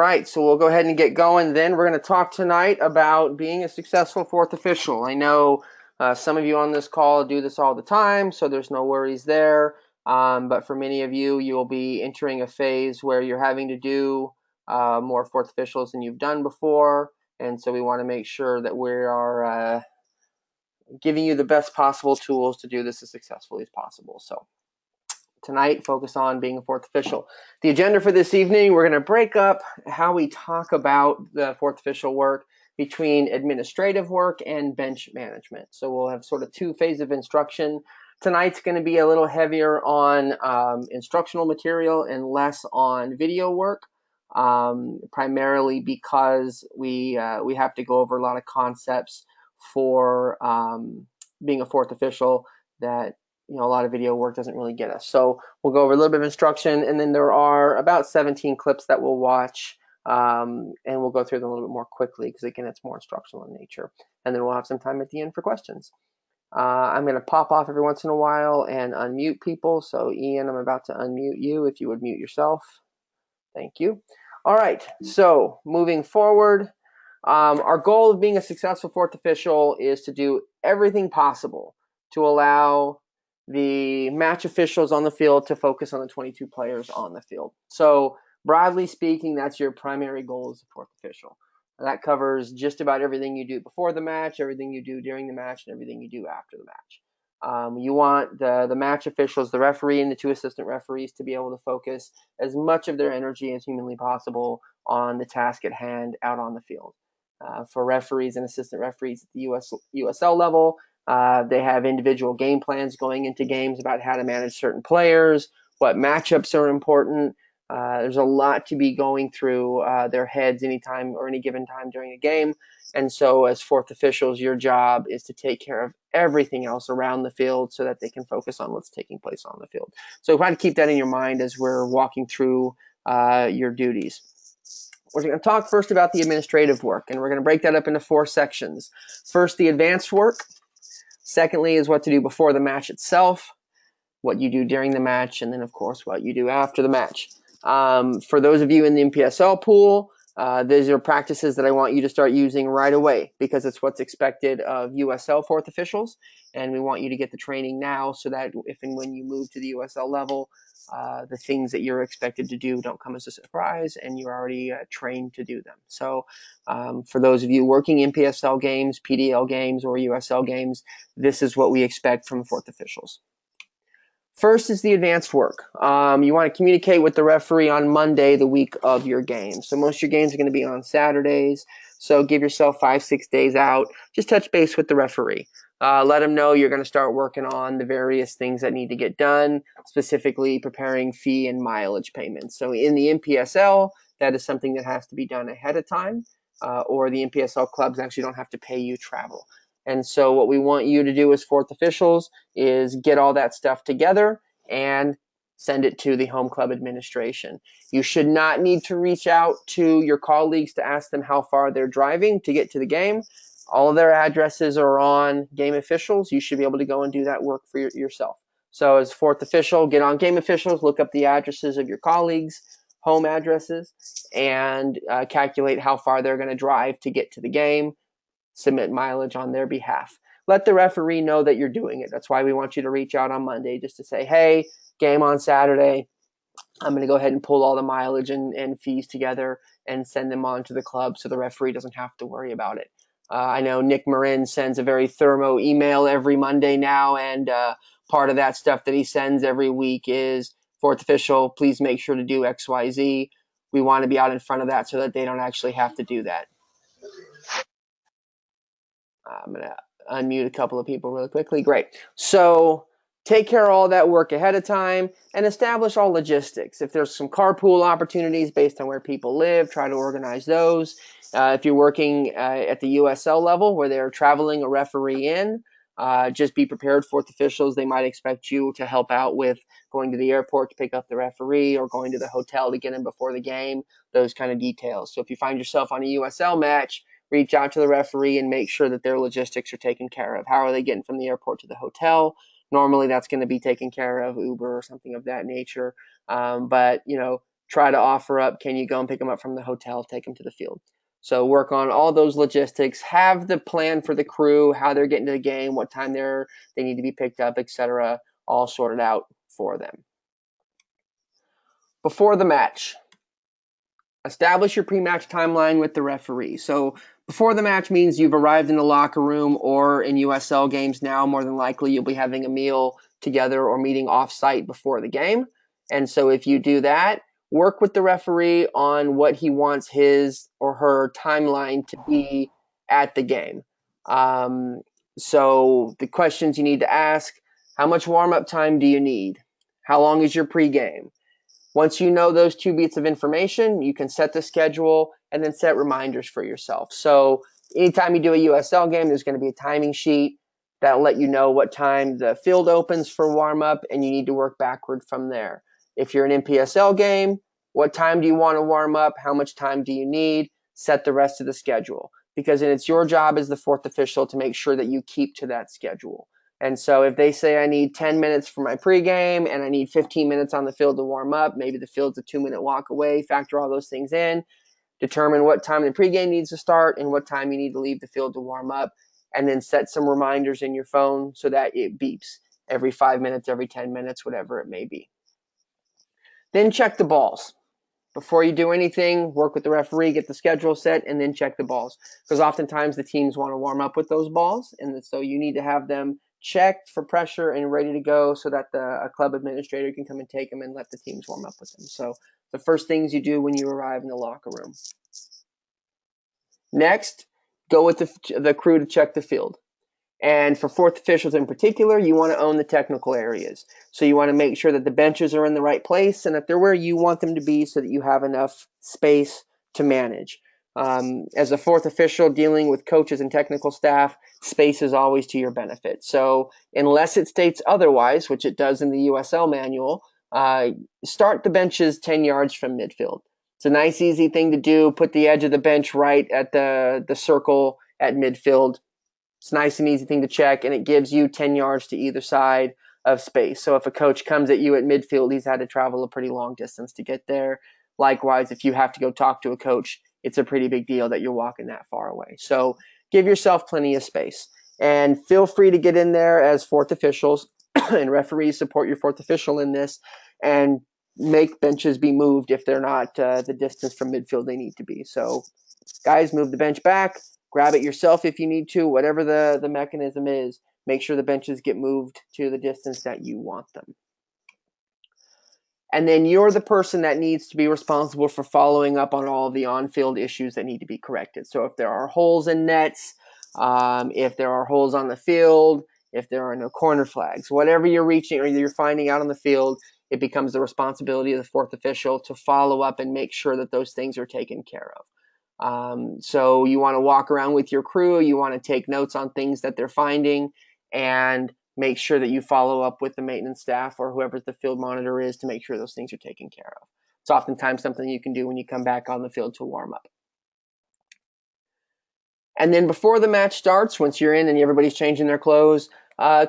right, so we'll go ahead and get going then. We're going to talk tonight about being a successful fourth official. I know some of you on this call do this all the time, so there's no worries there. But for many of you, you'll be entering a phase where you're having to do more fourth officials than you've done before. And so we want to make sure that we are giving you the best possible tools to do this as successfully as possible. So tonight, focus on being a fourth official. The agenda for this evening, we're going to break up how we talk about the fourth official work between administrative work and bench management. So we'll have sort of two phases of instruction. Tonight's going to be a little heavier on instructional material and less on video work, primarily because we have to go over a lot of concepts for being a fourth official that a lot of video work doesn't really get us. So we'll go over a little bit of instruction, and then there are about 17 clips that we'll watch, and we'll go through them a little bit more quickly because, again, it's more instructional in nature. And then we'll have some time at the end for questions. I'm going to pop off every once in a while and unmute people. So, Ian, I'm about to unmute you if you would mute yourself. Thank you. All right, so moving forward, our goal of being a successful fourth official is to do everything possible to allow the match officials on the field to focus on the 22 players on the field. So broadly speaking, that's your primary goal as a fourth official. That covers just about everything you do before the match, everything you do during the match, and everything you do after the match. You want the match officials, the referee and the two assistant referees, to be able to focus as much of their energy as humanly possible on the task at hand out on the field. For referees and assistant referees at the USL level, they have individual game plans going into games about how to manage certain players, what matchups are important. There's a lot to be going through their heads anytime or any given time during a game. And so as fourth officials, your job is to take care of everything else around the field so that they can focus on what's taking place on the field. So try to keep that in your mind as we're walking through your duties. We're going to talk first about the administrative work, and we're going to break that up into 4 sections. First, the advanced work. Secondly is what to do before the match itself, what you do during the match, and then, of course, what you do after the match. For those of you in the MPSL pool, these are practices that I want you to start using right away because it's what's expected of USL fourth officials, and we want you to get the training now so that if and when you move to the USL level, the things that you're expected to do don't come as a surprise, and you're already trained to do them. So for those of you working in PSL games, PDL games, or USL games, this is what we expect from fourth officials. First is the advanced work. You want to communicate with the referee on Monday, the week of your game. So most of your games are going to be on Saturdays. So give yourself 5-6 days out. Just touch base with the referee. Let them know you're going to start working on the various things that need to get done, specifically preparing fee and mileage payments. So in the MPSL, that is something that has to be done ahead of time, or the MPSL clubs actually don't have to pay you travel. And so what we want you to do as fourth officials is get all that stuff together and send it to the home club administration. You should not need to reach out to your colleagues to ask them how far they're driving to get to the game. All of their addresses are on Game Officials. You should be able to go and do that work for yourself. So as fourth official, get on Game Officials, look up the addresses of your colleagues, home addresses, and calculate how far they're going to drive to get to the game. Submit mileage on their behalf. Let the referee know that you're doing it. That's why we want you to reach out on Monday just to say, hey, game on Saturday. I'm going to go ahead and pull all the mileage and fees together and send them on to the club so the referee doesn't have to worry about it. I know Nick Marin sends a very thorough email every Monday now, and part of that stuff that he sends every week is, fourth official, please make sure to do XYZ. We want to be out in front of that so that they don't actually have to do that. I'm going to unmute a couple of people really quickly. Great. So take care of all that work ahead of time and establish all logistics. If there's some carpool opportunities based on where people live, try to organize those. If you're working at the USL level where they're traveling a referee in, just be prepared, fourth officials. They might expect you to help out with going to the airport to pick up the referee or going to the hotel to get in before the game, those kind of details. So if you find yourself on a USL match, reach out to the referee and make sure that their logistics are taken care of. How are they getting from the airport to the hotel? Normally that's going to be taken care of, Uber or something of that nature. But, try to offer up, can you go and pick them up from the hotel, take them to the field. So work on all those logistics, have the plan for the crew, how they're getting to the game, what time they need to be picked up, etc., all sorted out for them. Before the match, establish your pre-match timeline with the referee. So before the match means you've arrived in the locker room, or in USL games now, more than likely you'll be having a meal together or meeting off-site before the game. And so if you do that, work with the referee on what he wants his or her timeline to be at the game. So the questions you need to ask: how much warm-up time do you need? How long is your pregame? Once you know those two bits of information, you can set the schedule and then set reminders for yourself. So anytime you do a USL game, there's going to be a timing sheet that'll let you know what time the field opens for warm-up, and you need to work backward from there. If you're an NPSL game, what time do you want to warm up? How much time do you need? Set the rest of the schedule, because it's your job as the fourth official to make sure that you keep to that schedule. And so if they say I need 10 minutes for my pregame and I need 15 minutes on the field to warm up, maybe the field's a 2-minute walk away, factor all those things in, determine what time the pregame needs to start and what time you need to leave the field to warm up, and then set some reminders in your phone so that it beeps every 5 minutes, every 10 minutes, whatever it may be. Then check the balls. Before you do anything, work with the referee, get the schedule set, and then check the balls. Because oftentimes the teams want to warm up with those balls, and so you need to have them checked for pressure and ready to go so that a club administrator can come and take them and let the teams warm up with them. So the first things you do when you arrive in the locker room. Next, go with the crew to check the field. And for fourth officials in particular, you want to own the technical areas. So you want to make sure that the benches are in the right place and that they're where you want them to be so that you have enough space to manage. As a fourth official dealing with coaches and technical staff, space is always to your benefit. So unless it states otherwise, which it does in the USL manual, start the benches 10 yards from midfield. It's a nice, easy thing to do. Put the edge of the bench right at the circle at midfield. It's a nice and easy thing to check, and it gives you 10 yards to either side of space. So if a coach comes at you at midfield, he's had to travel a pretty long distance to get there. Likewise, if you have to go talk to a coach, it's a pretty big deal that you're walking that far away. So give yourself plenty of space. And feel free to get in there as fourth officials, and referees support your fourth official in this, and make benches be moved if they're not the distance from midfield they need to be. So guys, move the bench back. Grab it yourself if you need to, whatever the mechanism is. Make sure the benches get moved to the distance that you want them. And then you're the person that needs to be responsible for following up on all of the on-field issues that need to be corrected. So if there are holes in nets, if there are holes on the field, if there are no corner flags, whatever you're reaching or you're finding out on the field, it becomes the responsibility of the fourth official to follow up and make sure that those things are taken care of. So you want to walk around with your crew, you want to take notes on things that they're finding, and make sure that you follow up with the maintenance staff or whoever the field monitor is to make sure those things are taken care of. It's oftentimes something you can do when you come back on the field to warm up. And then before the match starts, once you're in and everybody's changing their clothes,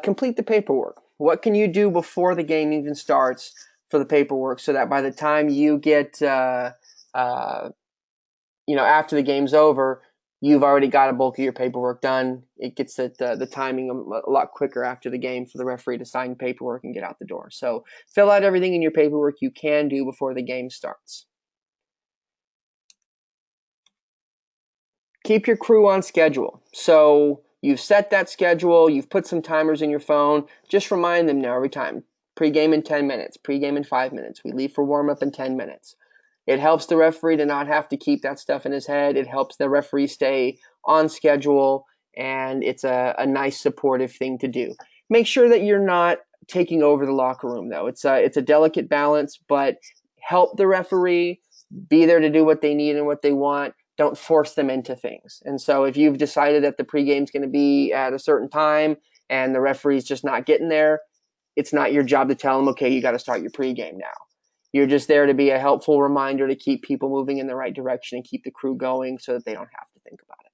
complete the paperwork. What can you do before the game even starts for the paperwork so that by the time you get after the game's over, you've already got a bulk of your paperwork done. It gets the timing a lot quicker after the game for the referee to sign paperwork and get out the door. So fill out everything in your paperwork you can do before the game starts. Keep your crew on schedule. So you've set that schedule, you've put some timers in your phone. Just remind them now every time. Pre-game in 10 minutes, pre-game in 5 minutes. We leave for warm-up in 10 minutes. It helps the referee to not have to keep that stuff in his head. It helps the referee stay on schedule, and it's a nice supportive thing to do. Make sure that you're not taking over the locker room, though. It's a delicate balance, but help the referee, be there to do what they need and what they want. Don't force them into things. And so if you've decided that the pregame is going to be at a certain time and the referee's just not getting there, it's not your job to tell them, okay, you got to start your pregame now. You're just there to be a helpful reminder to keep people moving in the right direction and keep the crew going so that they don't have to think about it.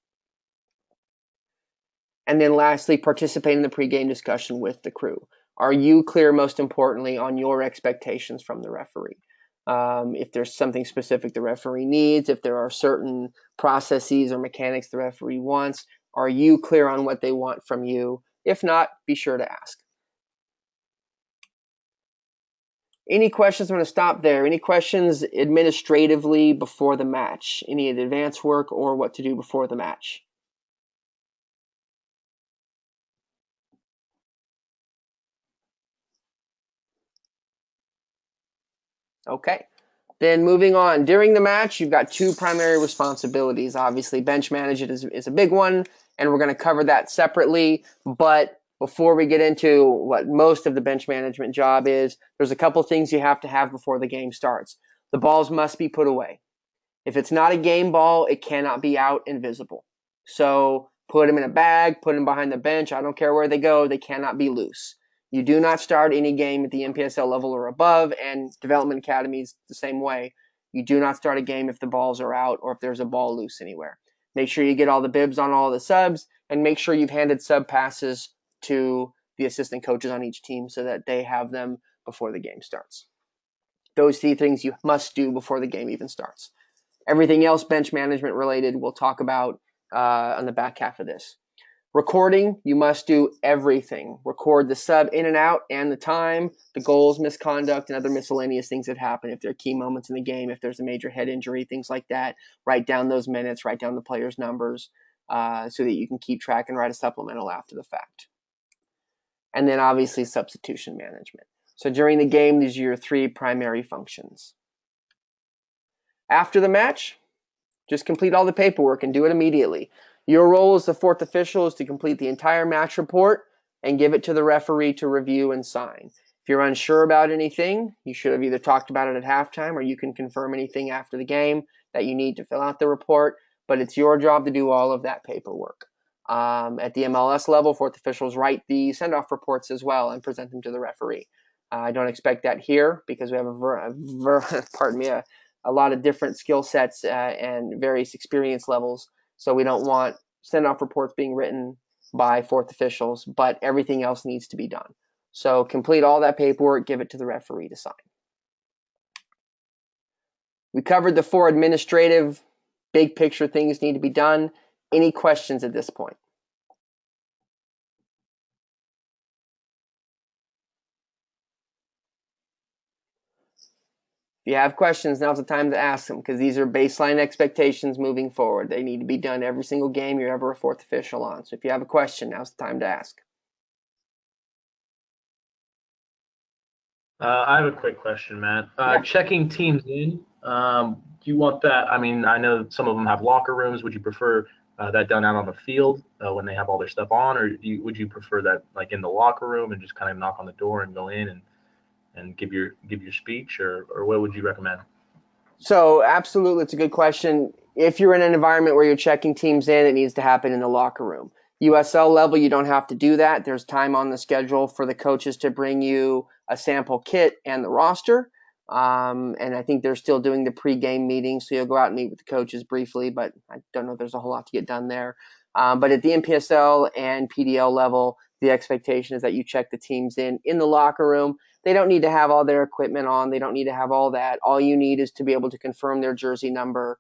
And then lastly, participate in the pregame discussion with the crew. Are you clear, most importantly, on your expectations from the referee? if there's something specific the referee needs, if there are certain processes or mechanics the referee wants. Are you clear on what they want from you? If not, be sure to ask. Any questions? I'm going to stop there. Any questions administratively before the match? Any of the advanced work or what to do before the match? Okay. Then moving on. During the match, you've got two primary responsibilities. Obviously, bench management is a big one, and we're going to cover that separately. But before we get into what most of the bench management job is, there's a couple things you have to have before the game starts. The balls must be put away. If it's not a game ball, it cannot be out and visible. So put them in a bag, put them behind the bench. I don't care where they go. They cannot be loose. You do not start any game at the NPSL level or above, and development academies the same way. You do not start a game if the balls are out or if there's a ball loose anywhere. Make sure you get all the bibs on all the subs, and make sure you've handed sub passes to the assistant coaches on each team so that they have them before the game starts. Those three things you must do before the game even starts. Everything else bench management related we'll talk about on the back half of this. Recording, you must do everything. Record the sub in and out and the time, the goals, misconduct, and other miscellaneous things that happen. If there are key moments in the game, if there's a major head injury, things like that, write down those minutes, write down the players' numbers so that you can keep track and write a supplemental after the fact. And then obviously substitution management. So during the game, these are your three primary functions. After the match, just complete all the paperwork and do it immediately. Your role as the fourth official is to complete the entire match report and give it to the referee to review and sign. If you're unsure about anything, you should have either talked about it at halftime or you can confirm anything after the game that you need to fill out the report, but it's your job to do all of that paperwork. At the MLS level, fourth officials write the send-off reports as well and present them to the referee. I don't expect that here because we have a lot of different skill sets and various experience levels. So we don't want send-off reports being written by fourth officials, but everything else needs to be done. So complete all that paperwork, give it to the referee to sign. We covered the four administrative, big picture things need to be done. Any questions at this point? If you have questions, now's the time to ask them because these are baseline expectations moving forward. They need to be done every single game you're ever a fourth official on. So if you have a question, now's the time to ask. I have a quick question, Matt. Yeah. Checking teams in, do you want that? I mean, I know some of them have locker rooms. Would you prefer that done out on the field when they have all their stuff on, or would you prefer that like in the locker room and just kind of knock on the door and go in and give your speech, or what would you recommend? So absolutely, it's a good question. If you're in an environment where you're checking teams in, it needs to happen in the locker room. USL level, you don't have to do that. There's time on the schedule for the coaches to bring you a sample kit and the roster. And I think they're still doing the pregame meeting, so you'll go out and meet with the coaches briefly, but I don't know if there's a whole lot to get done there. But at the NPSL and PDL level, the expectation is that you check the teams in the locker room. They don't need to have all their equipment on. They don't need to have all that. All you need is to be able to confirm their jersey number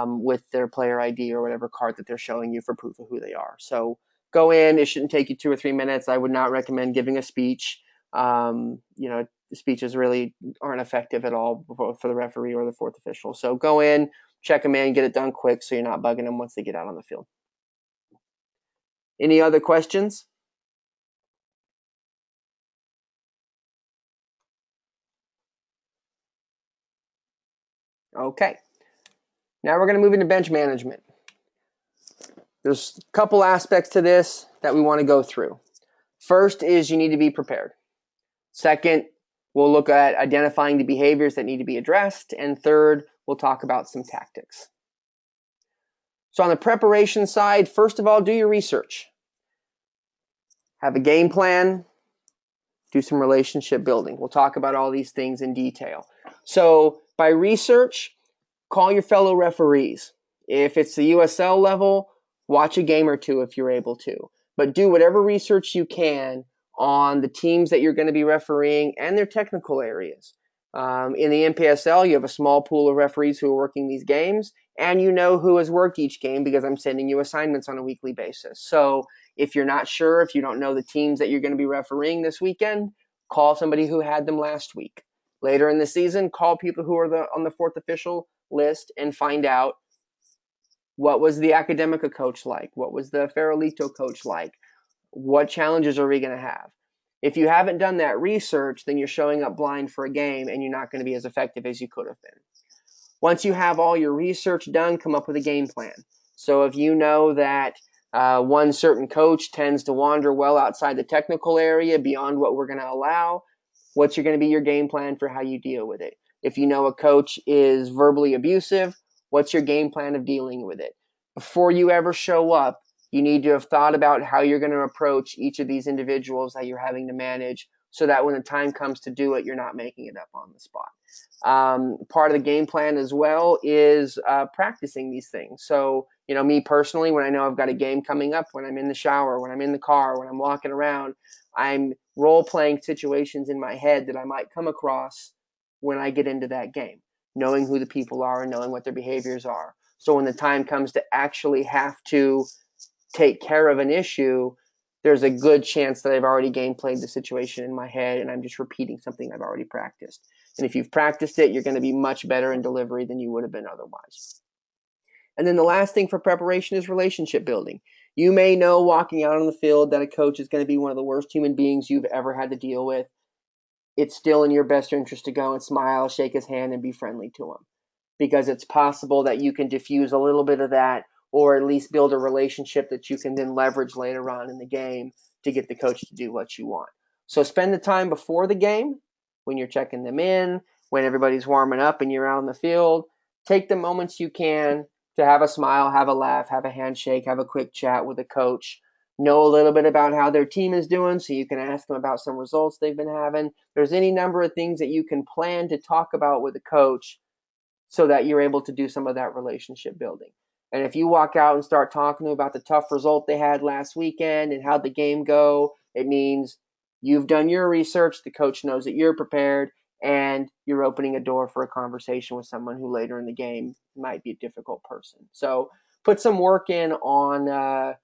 with their player ID or whatever card that they're showing you for proof of who they are. So go in. It shouldn't take you 2 or 3 minutes. I would not recommend giving a speech. The speeches really aren't effective at all for the referee or the fourth official. So go in, check them in, get it done quick so you're not bugging them once they get out on the field. Any other questions? Okay. Now we're going to move into bench management. There's a couple aspects to this that we want to go through. First is you need to be prepared. Second, we'll look at identifying the behaviors that need to be addressed. And third, we'll talk about some tactics. So on the preparation side, first of all, do your research. Have a game plan. Do some relationship building. We'll talk about all these things in detail. So by research, call your fellow referees. If it's the USL level, watch a game or two if you're able to. But do whatever research you can on the teams that you're going to be refereeing and their technical areas. In the NPSL, you have a small pool of referees who are working these games, and you know who has worked each game because I'm sending you assignments on a weekly basis. So if you're not sure, if you don't know the teams that you're going to be refereeing this weekend, call somebody who had them last week. Later in the season, call people who are on the fourth official list and find out what was the Academica coach like? What was the Farolito coach like? What challenges are we going to have? If you haven't done that research, then you're showing up blind for a game and you're not going to be as effective as you could have been. Once you have all your research done, come up with a game plan. So if you know that one certain coach tends to wander well outside the technical area beyond what we're going to allow, what's going to be your game plan for how you deal with it? If you know a coach is verbally abusive, what's your game plan of dealing with it? Before you ever show up, you need to have thought about how you're going to approach each of these individuals that you're having to manage so that when the time comes to do it, you're not making it up on the spot. Part of the game plan as well is practicing these things. So, me personally, when I know I've got a game coming up, when I'm in the shower, when I'm in the car, when I'm walking around, I'm role playing situations in my head that I might come across when I get into that game, knowing who the people are and knowing what their behaviors are. So when the time comes to actually have to take care of an issue, there's a good chance that I've already game played the situation in my head and I'm just repeating something I've already practiced. And if you've practiced it, you're going to be much better in delivery than you would have been otherwise. And then the last thing for preparation is relationship building. You may know walking out on the field that a coach is going to be one of the worst human beings you've ever had to deal with. It's still in your best interest to go and smile, shake his hand, and be friendly to him, because it's possible that you can diffuse a little bit of that or at least build a relationship that you can then leverage later on in the game to get the coach to do what you want. So spend the time before the game when you're checking them in, when everybody's warming up and you're out on the field. Take the moments you can to have a smile, have a laugh, have a handshake, have a quick chat with a coach. Know a little bit about how their team is doing so you can ask them about some results they've been having. There's any number of things that you can plan to talk about with a coach so that you're able to do some of that relationship building. And if you walk out and start talking about the tough result they had last weekend and how'd the game go, it means you've done your research, the coach knows that you're prepared, and you're opening a door for a conversation with someone who later in the game might be a difficult person. So put some work in on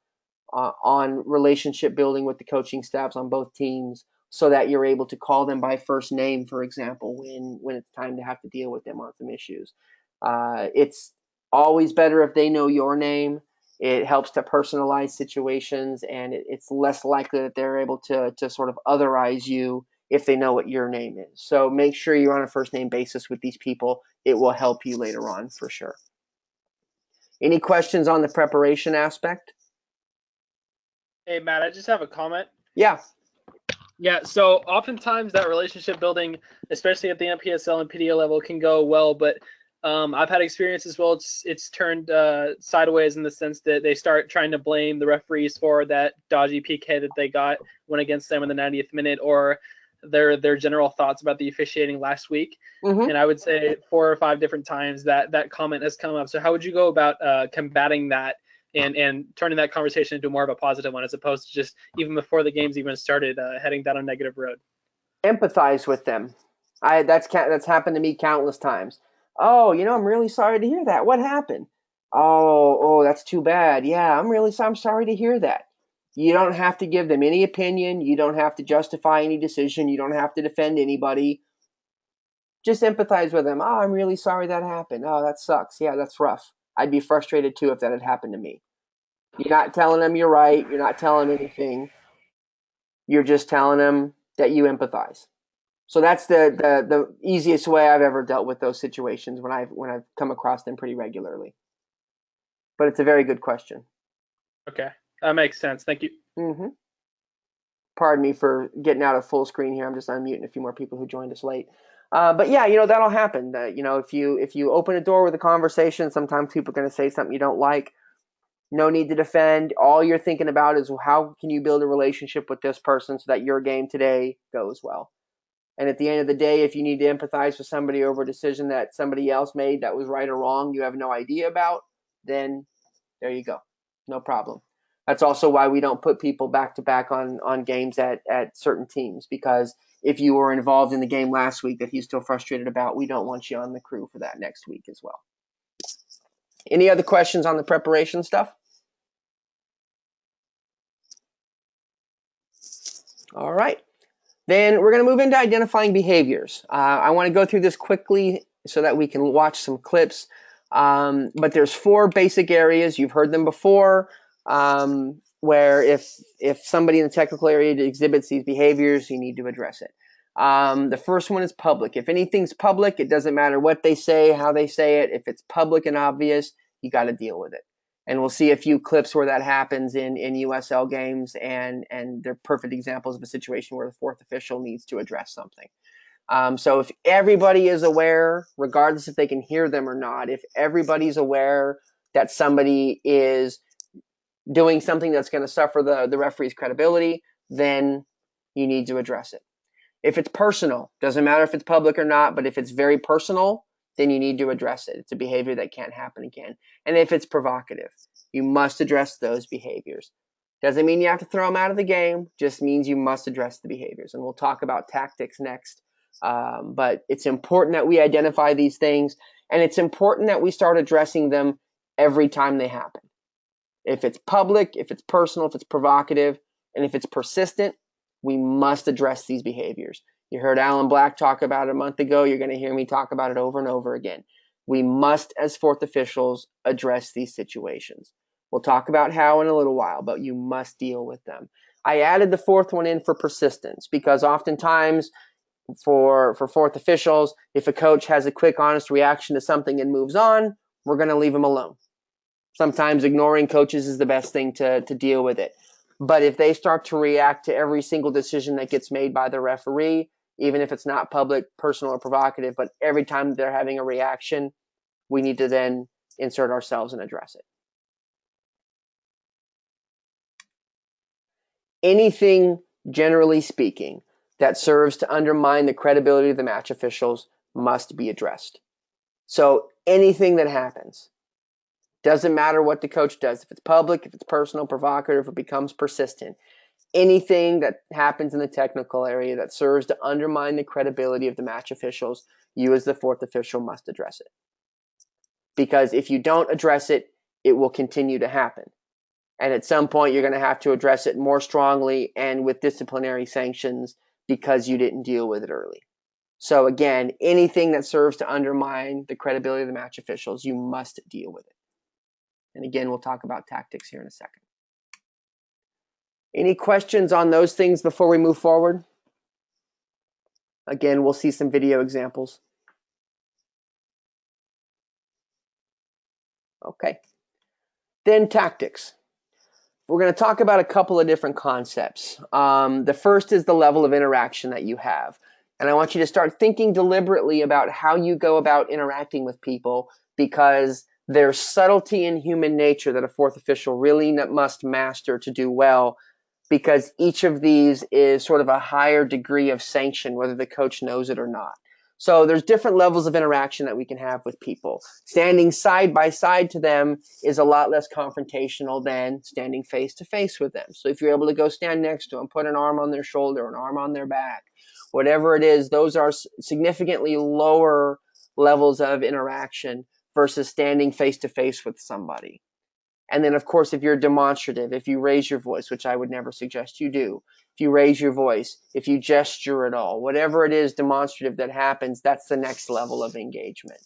relationship building with the coaching staffs on both teams so that you're able to call them by first name, for example, when it's time to have to deal with them on some issues. It's always better if they know your name. It helps to personalize situations, and it's less likely that they're able to sort of otherize you if they know what your name is. So make sure you're on a first name basis with these people. It will help you later on for sure. Any questions on the preparation aspect? Hey, Matt, I just have a comment. Yeah. Yeah, so oftentimes that relationship building, especially at the NPSL and PDL level, can go well, but I've had experience as well. It's turned sideways in the sense that they start trying to blame the referees for that dodgy PK that they got when against them in the 90th minute, or their general thoughts about the officiating last week. Mm-hmm. And I would say 4 or 5 different times that comment has come up. So how would you go about combating that and turning that conversation into more of a positive one, as opposed to just even before the game's even started, heading down a negative road? Empathize with them. That's happened to me countless times. Oh, I'm really sorry to hear that. What happened? Oh, that's too bad. Yeah, I'm sorry to hear that. You don't have to give them any opinion. You don't have to justify any decision. You don't have to defend anybody. Just empathize with them. Oh, I'm really sorry that happened. Oh, that sucks. Yeah, that's rough. I'd be frustrated too if that had happened to me. You're not telling them you're right. You're not telling them anything. You're just telling them that you empathize. So that's the easiest way I've ever dealt with those situations when I've come across them pretty regularly. But it's a very good question. Okay, that makes sense. Thank you. Mm-hmm. Pardon me for getting out of full screen here. I'm just unmuting a few more people who joined us late. But yeah, that'll happen. If you open a door with a conversation, sometimes people are going to say something you don't like. No need to defend. All you're thinking about is how can you build a relationship with this person so that your game today goes well. And at the end of the day, if you need to empathize with somebody over a decision that somebody else made that was right or wrong, you have no idea about, then there you go. No problem. That's also why we don't put people back to back on games at certain teams, because if you were involved in the game last week that he's still frustrated about, we don't want you on the crew for that next week as well. Any other questions on the preparation stuff? All right. Then we're going to move into identifying behaviors. I want to go through this quickly so that we can watch some clips. But there's 4 basic areas. You've heard them before, where if somebody in the technical area exhibits these behaviors, you need to address it. The first one is public. If anything's public, it doesn't matter what they say, how they say it. If it's public and obvious, you got to deal with it. And we'll see a few clips where that happens in USL games, and they're perfect examples of a situation where the 4th official needs to address something. So if everybody is aware, regardless if they can hear them or not, if everybody's aware that somebody is doing something that's going to suffer the referee's credibility, then you need to address it. If it's personal, doesn't matter if it's public or not, but if it's very personal, then you need to address it. It's a behavior that can't happen again. And if it's provocative, you must address those behaviors. Doesn't mean you have to throw them out of the game, just means you must address the behaviors. And we'll talk about tactics next. But it's important that we identify these things, and it's important that we start addressing them every time they happen. If it's public, if it's personal, if it's provocative, and if it's persistent, we must address these behaviors. You heard Alan Black talk about it a month ago. You're going to hear me talk about it over and over again. We must, as 4th officials, address these situations. We'll talk about how in a little while, but you must deal with them. I added the 4th one in for persistence because oftentimes for 4th officials, if a coach has a quick, honest reaction to something and moves on, we're going to leave them alone. Sometimes ignoring coaches is the best thing to deal with it. But if they start to react to every single decision that gets made by the referee, even if it's not public, personal, or provocative, but every time they're having a reaction, we need to then insert ourselves and address it. Anything, generally speaking, that serves to undermine the credibility of the match officials must be addressed. So anything that happens, doesn't matter what the coach does, if it's public, if it's personal, provocative, if it becomes persistent, anything that happens in the technical area that serves to undermine the credibility of the match officials, you as the 4th official must address it. Because if you don't address it, it will continue to happen. And at some point, you're going to have to address it more strongly and with disciplinary sanctions because you didn't deal with it early. So again, anything that serves to undermine the credibility of the match officials, you must deal with it. And again, we'll talk about tactics here in a second. Any questions on those things before we move forward? Again, we'll see some video examples. Okay. Then tactics. We're going to talk about a couple of different concepts. The first is the level of interaction that you have. And I want you to start thinking deliberately about how you go about interacting with people, because there's subtlety in human nature that a 4th official really must master to do well, because each of these is sort of a higher degree of sanction, whether the coach knows it or not. So there's different levels of interaction that we can have with people. Standing side by side to them is a lot less confrontational than standing face to face with them. So if you're able to go stand next to them, put an arm on their shoulder, an arm on their back, whatever it is, those are significantly lower levels of interaction versus standing face to face with somebody. And then, of course, if you're demonstrative, if you raise your voice, which I would never suggest you do, if you raise your voice, if you gesture at all, whatever it is demonstrative that happens, that's the next level of engagement.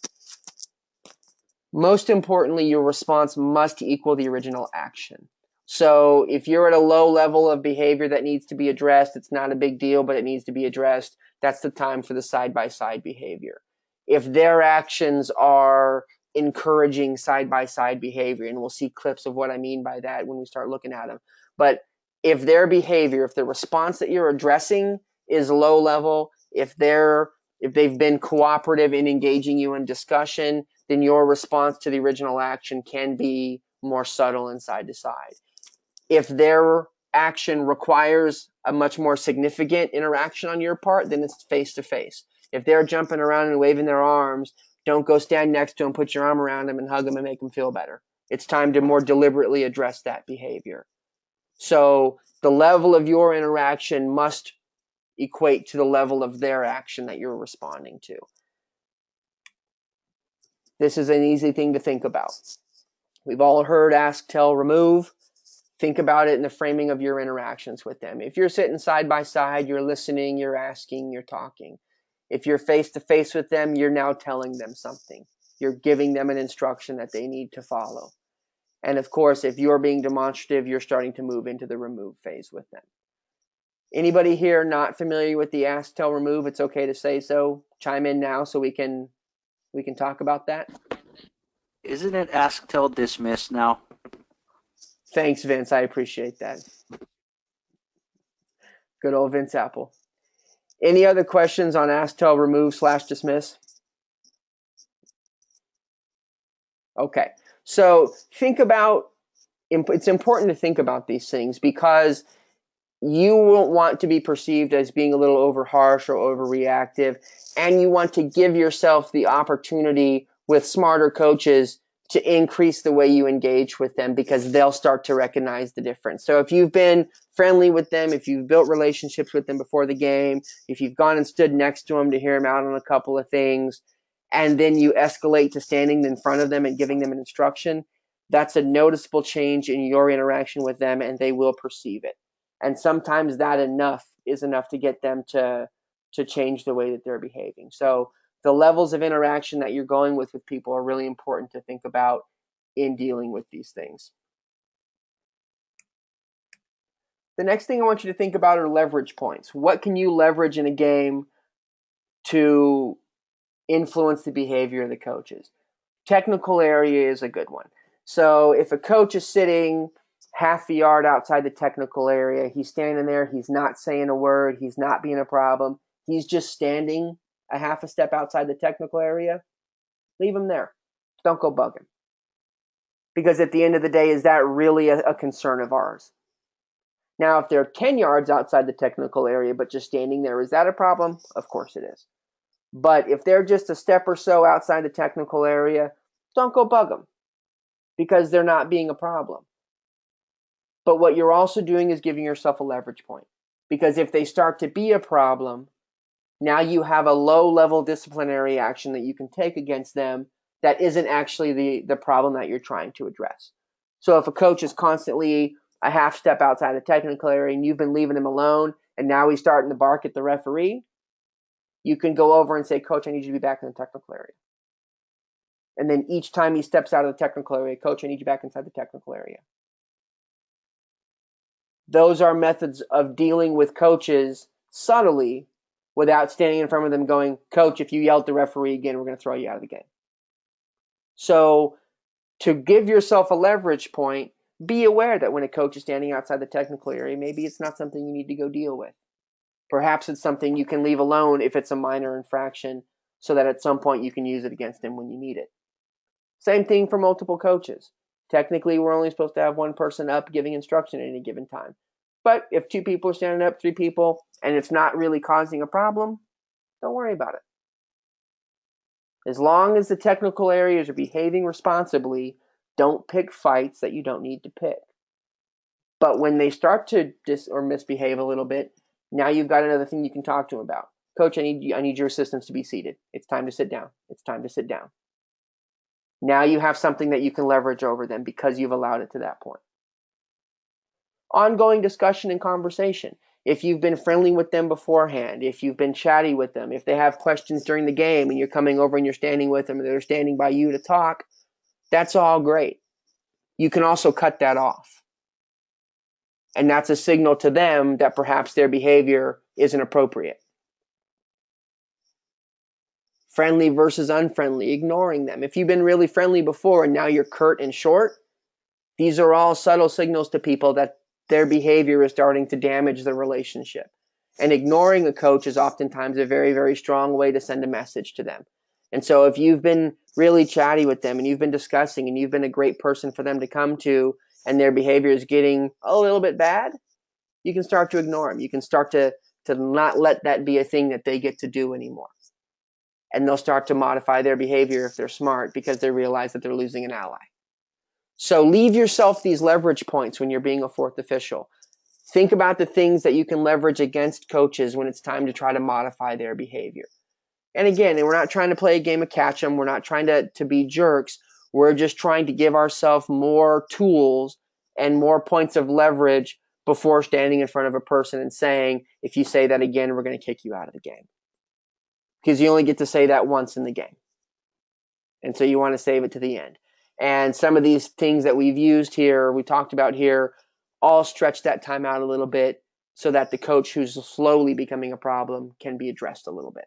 Most importantly, your response must equal the original action. So if you're at a low level of behavior that needs to be addressed, it's not a big deal, but it needs to be addressed, that's the time for the side-by-side behavior. If their actions are encouraging side-by-side behavior, and we'll see clips of what I mean by that when we start looking at them, but if their behavior, if the response that you're addressing is low level, if they've been cooperative in engaging you in discussion, then your response to the original action can be more subtle and side to side. If their action requires a much more significant interaction on your part, then it's face to face. If they're jumping around and waving their arms, don't go stand next to them, put your arm around them and hug them and make them feel better. It's time to more deliberately address that behavior. So the level of your interaction must equate to the level of their action that you're responding to. This is an easy thing to think about. We've all heard ask, tell, remove. Think about it in the framing of your interactions with them. If you're sitting side by side, you're listening, you're asking, you're talking. If you're face to face with them, you're now telling them something. You're giving them an instruction that they need to follow. And of course, if you're being demonstrative, you're starting to move into the remove phase with them. Anybody here not familiar with the ask, tell, remove? It's okay to say so. Chime in now so we can talk about that. Isn't it ask, tell, dismiss now? Thanks, Vince. I appreciate that. Good old Vince Apple. Any other questions on ask, tell, remove / dismiss? Okay. So think about, it's important to think about these things because you won't want to be perceived as being a little over harsh or overreactive, and you want to give yourself the opportunity with smarter coaches to increase the way you engage with them because they'll start to recognize the difference. So if you've been friendly with them, if you've built relationships with them before the game, if you've gone and stood next to them to hear them out on a couple of things, and then you escalate to standing in front of them and giving them an instruction, that's a noticeable change in your interaction with them, and they will perceive it. And sometimes that is enough to get them to change the way that they're behaving. So the levels of interaction that you're going with people are really important to think about in dealing with these things. The next thing I want you to think about are leverage points. What can you leverage in a game to influence the behavior of the coaches? Technical area is a good one. So if a coach is sitting half a yard outside the technical area, he's standing there, he's not saying a word, he's not being a problem, he's just standing a half a step outside the technical area, leave him there. Don't go bug him. Because at the end of the day, is that really a concern of ours? Now, if they're 10 yards outside the technical area but just standing there, is that a problem? Of course it is. But if they're just a step or so outside the technical area, don't go bug them because they're not being a problem. But what you're also doing is giving yourself a leverage point. Because if they start to be a problem, now you have a low-level disciplinary action that you can take against them that isn't actually the problem that you're trying to address. So if a coach is constantly a half step outside the technical area and you've been leaving him alone and now he's starting to bark at the referee, you can go over and say, Coach, I need you to be back in the technical area. And then each time he steps out of the technical area, Coach, I need you back inside the technical area. Those are methods of dealing with coaches subtly without standing in front of them going, Coach, if you yell at the referee again, we're going to throw you out of the game. So to give yourself a leverage point, be aware that when a coach is standing outside the technical area, maybe it's not something you need to go deal with. Perhaps it's something you can leave alone if it's a minor infraction so that at some point you can use it against him when you need it. Same thing for multiple coaches. Technically, we're only supposed to have one person up giving instruction at any given time. But if 2 people are standing up, 3 people, and it's not really causing a problem, don't worry about it. As long as the technical areas are behaving responsibly, don't pick fights that you don't need to pick. But when they start to misbehave a little bit, now you've got another thing you can talk to them about. Coach, I need your assistants to be seated. It's time to sit down. It's time to sit down. Now you have something that you can leverage over them because you've allowed it to that point. Ongoing discussion and conversation. If you've been friendly with them beforehand, if you've been chatty with them, if they have questions during the game and you're coming over and you're standing with them and they're standing by you to talk, that's all great. You can also cut that off. And that's a signal to them that perhaps their behavior isn't appropriate. Friendly versus unfriendly, ignoring them. If you've been really friendly before and now you're curt and short, these are all subtle signals to people that their behavior is starting to damage the relationship. And ignoring a coach is oftentimes a very, very strong way to send a message to them. And so if you've been really chatty with them and you've been discussing and you've been a great person for them to come to and their behavior is getting a little bit bad, you can start to ignore them. You can start to not let that be a thing that they get to do anymore. And they'll start to modify their behavior if they're smart because they realize that they're losing an ally. So leave yourself these leverage points when you're being a fourth official. Think about the things that you can leverage against coaches when it's time to try to modify their behavior. And again, we're not trying to play a game of catch 'em. We're not trying to be jerks. We're just trying to give ourselves more tools and more points of leverage before standing in front of a person and saying, if you say that again, we're going to kick you out of the game. Because you only get to say that once in the game. And so you want to save it to the end. And some of these things that we've used here, we talked about here, all stretch that time out a little bit so that the coach who's slowly becoming a problem can be addressed a little bit.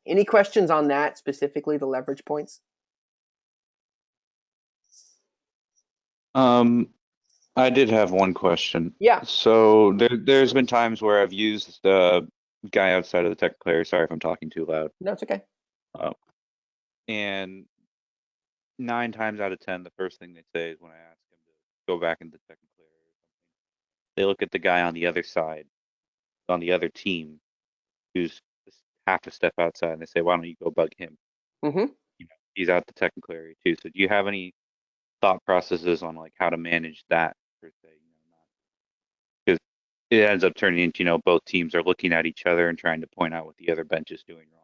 Any questions on that, specifically the leverage points? I did have one question. Yeah. So there's been times where I've used the guy outside of the technical area. Sorry if I'm talking too loud. No, it's okay. And 9 times out of 10, the first thing they say is when I ask them to go back into the technical area or something, they look at the guy on the other side, on the other team, who's half a step outside, and they say, "Why don't you go bug him?" Mm-hmm. He's out the technical area too. So do you have any thought processes on like how to manage that per se? Because it ends up turning into, both teams are looking at each other and trying to point out what the other bench is doing wrong.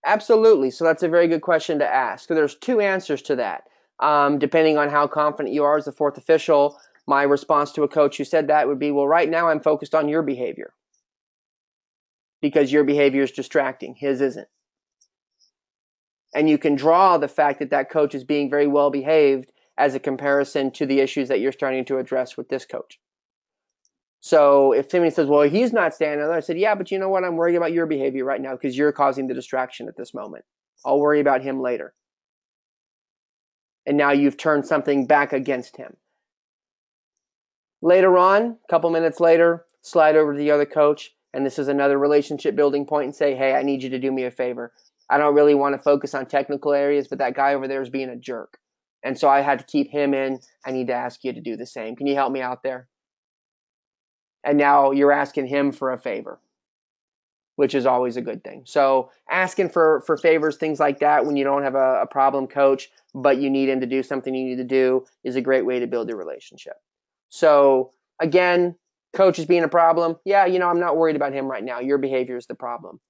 Absolutely. So that's a very good question to ask. So there's 2 answers to that. Depending on how confident you are as the 4th official, my response to a coach who said that would be, well, right now I'm focused on your behavior because your behavior is distracting. His isn't. And you can draw the fact that that coach is being very well behaved as a comparison to the issues that you're starting to address with this coach. So if somebody says, well, he's not standing there, I said, yeah, but you know what? I'm worried about your behavior right now because you're causing the distraction at this moment. I'll worry about him later. And now you've turned something back against him. Later on, a couple minutes later, slide over to the other coach, and this is another relationship building point, and say, hey, I need you to do me a favor. I don't really want to focus on technical areas, but that guy over there is being a jerk. And so I had to keep him in. I need to ask you to do the same. Can you help me out there? And now you're asking him for a favor, which is always a good thing. So asking for favors, things like that, when you don't have a problem coach, but you need him to do something you need to do, is a great way to build your relationship. So again, coach is being a problem. Yeah, I'm not worried about him right now. Your behavior is the problem.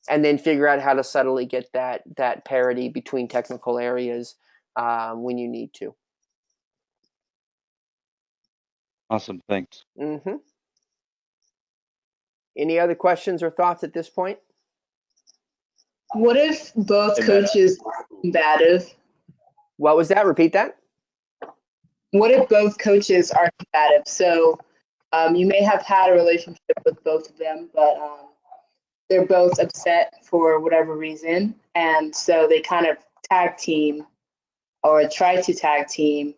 And then figure out how to subtly get that parity between technical areas when you need to. Awesome, thanks. Mm-hmm. Any other questions or thoughts at this point? What if both coaches are combative? What was that? Repeat that. What if both coaches are combative? So you may have had a relationship with both of them, but they're both upset for whatever reason. And so they kind of tag team or try to tag team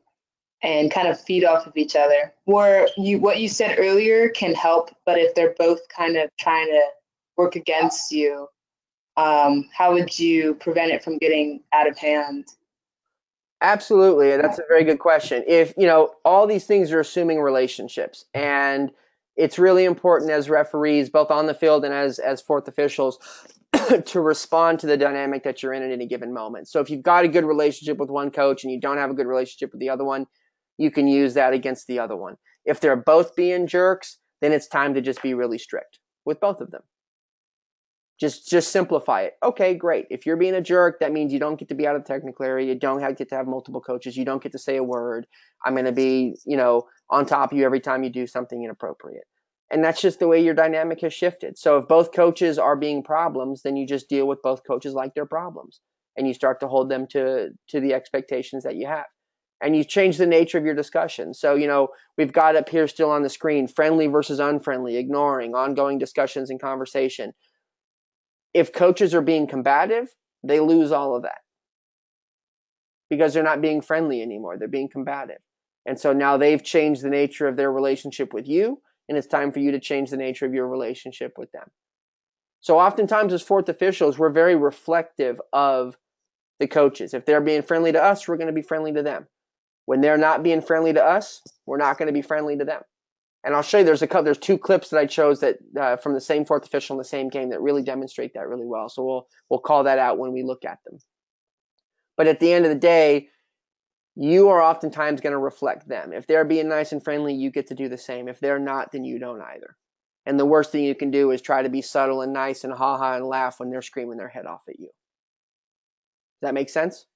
and kind of feed off of each other. What you said earlier can help, but if they're both kind of trying to work against you, how would you prevent it from getting out of hand? Absolutely. That's a very good question. If, all these things are assuming relationships, and it's really important as referees, both on the field and as 4th officials, to respond to the dynamic that you're in at any given moment. So if you've got a good relationship with one coach and you don't have a good relationship with the other one, you can use that against the other one. If they're both being jerks, then it's time to just be really strict with both of them. Just simplify it. Okay, great. If you're being a jerk, that means you don't get to be out of the technical area. You don't get to have multiple coaches. You don't get to say a word. I'm going to be, on top of you every time you do something inappropriate. And that's just the way your dynamic has shifted. So if both coaches are being problems, then you just deal with both coaches like they're problems. And you start to hold them to the expectations that you have. And you change the nature of your discussion. So, we've got up here still on the screen, friendly versus unfriendly, ignoring, ongoing discussions and conversation. If coaches are being combative, they lose all of that because they're not being friendly anymore. They're being combative. And so now they've changed the nature of their relationship with you, and it's time for you to change the nature of your relationship with them. So oftentimes as 4th officials, we're very reflective of the coaches. If they're being friendly to us, we're going to be friendly to them. When they're not being friendly to us, we're not going to be friendly to them. And I'll show you, there's 2 clips that I chose that from the same 4th official in the same game that really demonstrate that really well. So we'll call that out when we look at them. But at the end of the day, you are oftentimes going to reflect them. If they're being nice and friendly, you get to do the same. If they're not, then you don't either. And the worst thing you can do is try to be subtle and nice and ha-ha and laugh when they're screaming their head off at you. Does that make sense?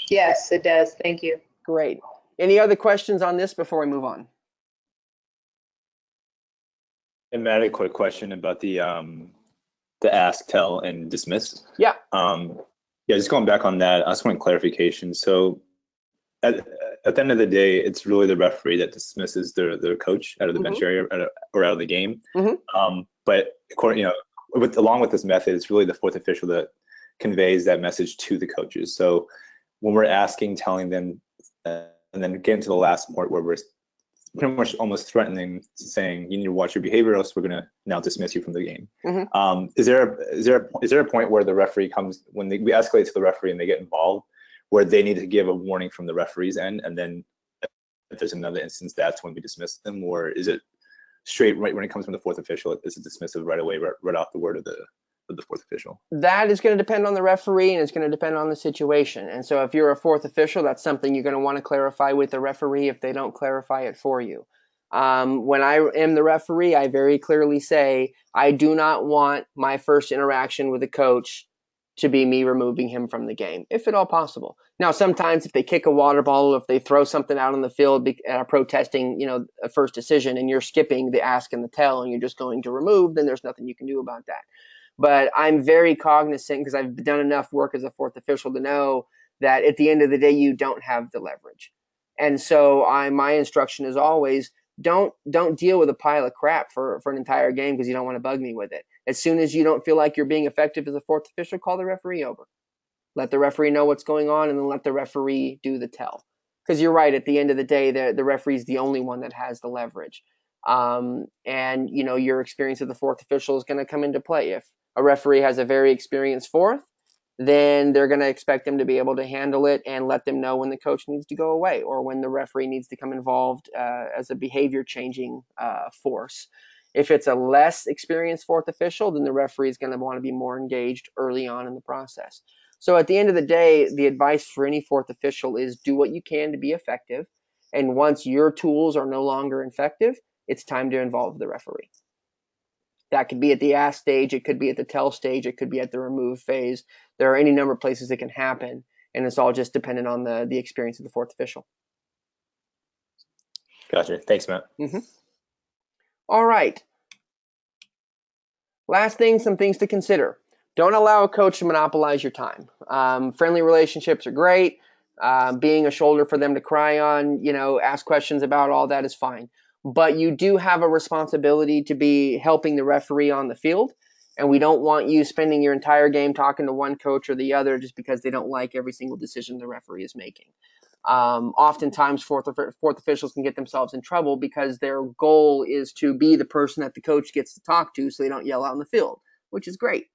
Yes, it does. Thank you. Great. Any other questions on this before we move on? And Matt, a quick question about the ask, tell, and dismiss. Yeah. Yeah, just going back on that, I just want clarification. So at the end of the day, it's really the referee that dismisses their coach out of the bench area or out of the game. But according, along with this method, it's really the fourth official that conveys that message to the coaches. So when we're asking, telling them, and then getting to the last part where we're pretty much almost threatening, saying you need to watch your behavior, else we're going to now dismiss you from the game. Is there a point where the referee comes, when we escalate to the referee and they get involved, where they need to give a warning from the referee's end, and then if there's another instance, that's when we dismiss them? Or is it straight right when it comes from the fourth official, is it dismissive right away, right off the word of the fourth official? That is going to depend on the referee, and it's going to depend on the situation. And so if you're a fourth official, that's something you're going to want to clarify with the referee if they don't clarify it for you. When I am the referee, I very clearly say, I do not want my first interaction with a coach to be me removing him from the game, if at all possible. Now, sometimes if they kick a water ball, or if they throw something out on the field protesting, a first decision, and you're skipping the ask and the tell, and you're just going to remove, then there's nothing you can do about that. But I'm very cognizant, because I've done enough work as a fourth official to know that at the end of the day, you don't have the leverage. And so my instruction is always, don't deal with a pile of crap for an entire game because you don't want to bug me with it. As soon as you don't feel like you're being effective as a fourth official, call the referee over. Let the referee know what's going on, and then let the referee do the tell. Because you're right, at the end of the day, the referee is the only one that has the leverage. And your experience as the fourth official is going to come into play. If a referee has a very experienced fourth, then they're going to expect them to be able to handle it and let them know when the coach needs to go away, or when the referee needs to come involved as a behavior changing force. If it's a less experienced fourth official, then the referee is going to want to be more engaged early on in the process. So at the end of the day, the advice for any fourth official is do what you can to be effective. And once your tools are no longer effective, it's time to involve the referee. That could be at the ask stage, it could be at the tell stage, it could be at the remove phase. There are any number of places it can happen, and it's all just dependent on the experience of the fourth official. Gotcha. Thanks, Matt. All right. Last thing, some things to consider. Don't allow a coach to monopolize your time. Friendly relationships are great. Being a shoulder for them to cry on, ask questions about, all that is fine. But you do have a responsibility to be helping the referee on the field. And we don't want you spending your entire game talking to one coach or the other just because they don't like every single decision the referee is making. Oftentimes, fourth officials can get themselves in trouble because their goal is to be the person that the coach gets to talk to so they don't yell out in the field, which is great.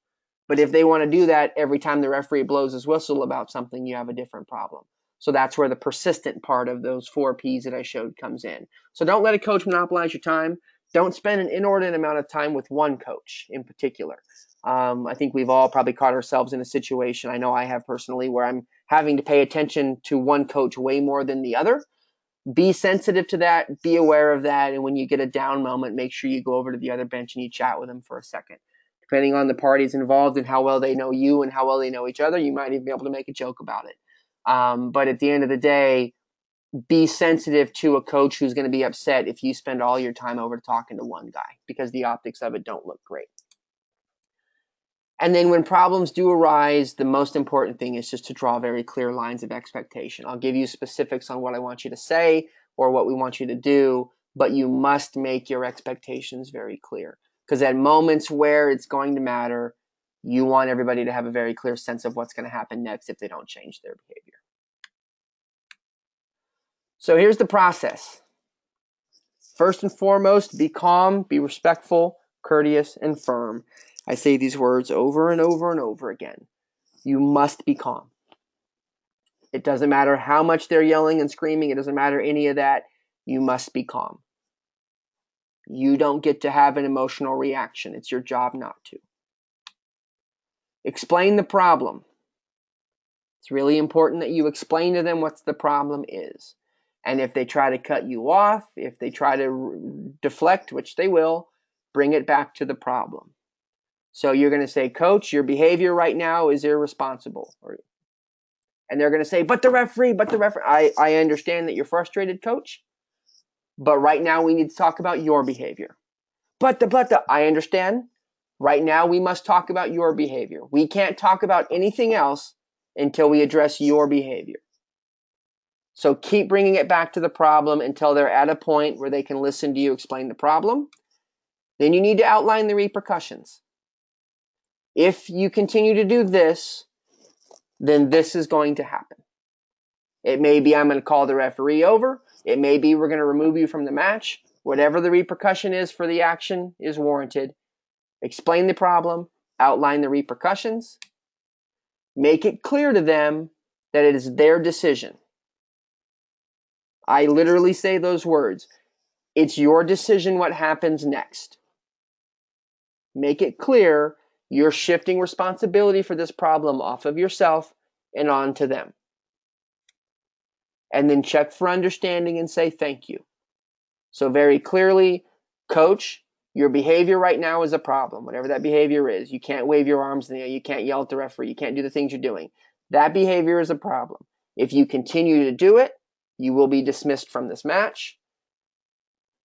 But if they want to do that every time the referee blows his whistle about something, you have a different problem. So that's where the persistent part of those 4 Ps that I showed comes in. So don't let a coach monopolize your time. Don't spend an inordinate amount of time with one coach in particular. I think we've all probably caught ourselves in a situation, I know I have personally, where I'm having to pay attention to one coach way more than the other. Be sensitive to that. Be aware of that. And when you get a down moment, make sure you go over to the other bench and you chat with them for a second. Depending on the parties involved and how well they know you and how well they know each other, you might even be able to make a joke about it. But at the end of the day, be sensitive to a coach who's going to be upset if you spend all your time over talking to one guy, because the optics of it don't look great. And then when problems do arise, the most important thing is just to draw very clear lines of expectation. I'll give you specifics on what I want you to say or what we want you to do, but you must make your expectations very clear. Because at moments where it's going to matter, you want everybody to have a very clear sense of what's going to happen next if they don't change their behavior. So here's the process. First and foremost, be calm, be respectful, courteous, and firm. I say these words over and over and over again. You must be calm. It doesn't matter how much they're yelling and screaming. It doesn't matter any of that. You must be calm. You don't get to have an emotional reaction. It's your job not to. Explain the problem. It's really important that you explain to them what the problem is. And if they try to cut you off, if they try to deflect, which they will, bring it back to the problem. So you're going to say, Coach, your behavior right now is irresponsible. And they're going to say, but the referee. I understand that you're frustrated, Coach. But right now we need to talk about your behavior. I understand. Right now we must talk about your behavior. We can't talk about anything else until we address your behavior. So keep bringing it back to the problem until they're at a point where they can listen to you explain the problem. Then you need to outline the repercussions. If you continue to do this, then this is going to happen. It may be I'm going to call the referee over. It may be we're going to remove you from the match. Whatever the repercussion is for the action is warranted. Explain the problem, outline the repercussions, make it clear to them that it is their decision. I literally say those words. It's your decision what happens next. Make it clear you're shifting responsibility for this problem off of yourself and onto them. And then check for understanding and say thank you. So very clearly, Coach, your behavior right now is a problem, whatever that behavior is. You can't wave your arms in the air. You can't yell at the referee. You can't do the things you're doing. That behavior is a problem. If you continue to do it, you will be dismissed from this match.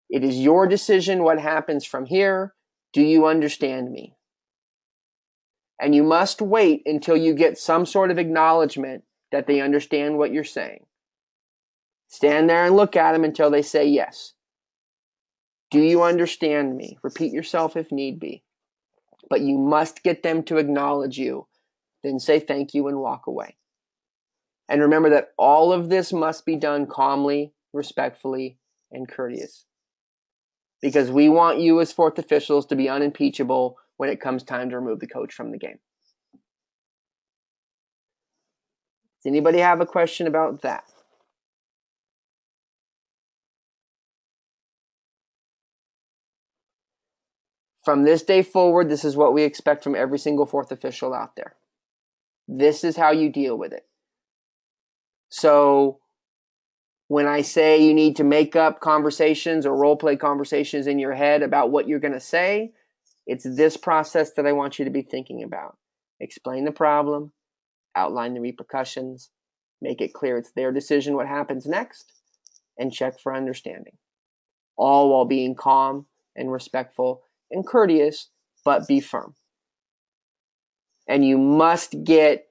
It is your decision what happens from here. Do you understand me? And you must wait until you get some sort of acknowledgement that they understand what you're saying. Stand there and look at them until they say yes. Do you understand me? Repeat yourself if need be. But you must get them to acknowledge you. Then say thank you and walk away. And remember that all of this must be done calmly, respectfully, and courteous. Because we want you as fourth officials to be unimpeachable when it comes time to remove the coach from the game. Does anybody have a question about that? From this day forward, this is what we expect from every single fourth official out there. This is how you deal with it. So when I say you need to make up conversations or role play conversations in your head about what you're going to say, it's this process that I want you to be thinking about. Explain the problem, outline the repercussions, make it clear it's their decision what happens next, and check for understanding. All while being calm and respectful and courteous, but be firm. And you must get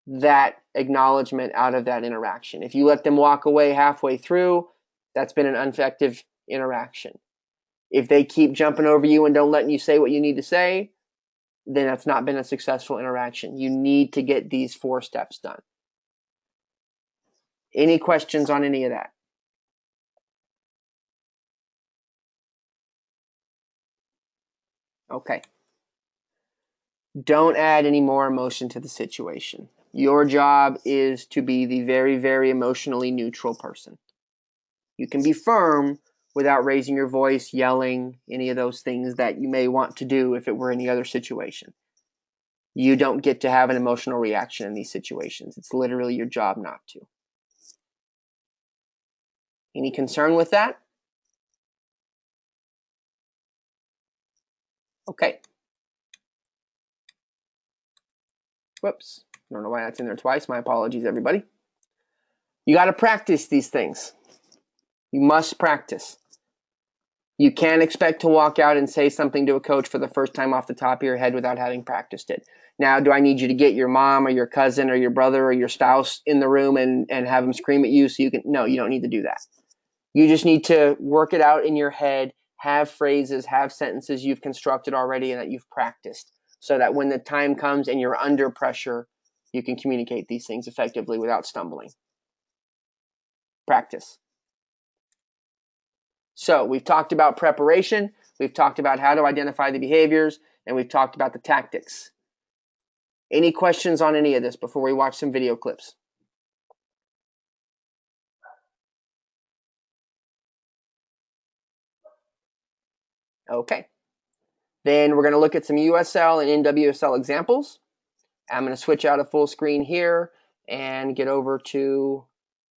that acknowledgement out of that interaction. If you let them walk away halfway through, that's been an ineffective interaction. If they keep jumping over you and don't let you say what you need to say, then that's not been a successful interaction. You need to get these 4 steps done. Any questions on any of that? Okay. Don't add any more emotion to the situation. Your job is to be the very, very emotionally neutral person. You can be firm without raising your voice, yelling, any of those things that you may want to do if it were any other situation. You don't get to have an emotional reaction in these situations. It's literally your job not to. Any concern with that? Okay. Whoops. I don't know why that's in there twice. My apologies, everybody. You got to practice these things. You must practice. You can't expect to walk out and say something to a coach for the first time off the top of your head without having practiced it. Now, do I need you to get your mom or your cousin or your brother or your spouse in the room and have them scream at you so you can? No, you don't need to do that. You just need to work it out in your head, have phrases, have sentences you've constructed already and that you've practiced so that when the time comes and you're under pressure, you can communicate these things effectively without stumbling. Practice. So we've talked about preparation, we've talked about how to identify the behaviors, and we've talked about the tactics. Any questions on any of this before we watch some video clips? Okay. Then we're going to look at some USL and NWSL examples. I'm going to switch out a full screen here. and get over to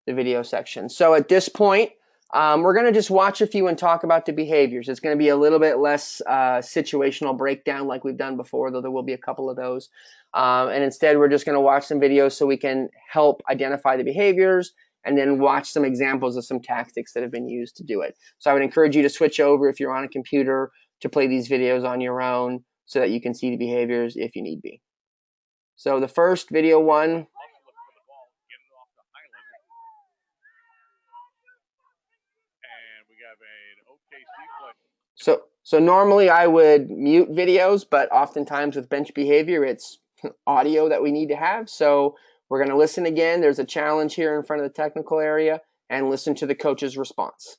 the video section. So at this point, we're going to just watch a few and talk about the behaviors. It's going to be a little bit less situational breakdown like we've done before, though there will be a couple of those. And instead, we're just going to watch some videos so we can help identify the behaviors and then watch some examples of some tactics that have been used to do it. So I would encourage you to switch over if you're on a computer to play these videos on your own so that you can see the behaviors if you need be. So the first video one. So normally I would mute videos, but oftentimes with bench behavior, it's audio that we need to have. So we're going to listen again. There's a challenge here in front of the technical area, and listen to the coach's response.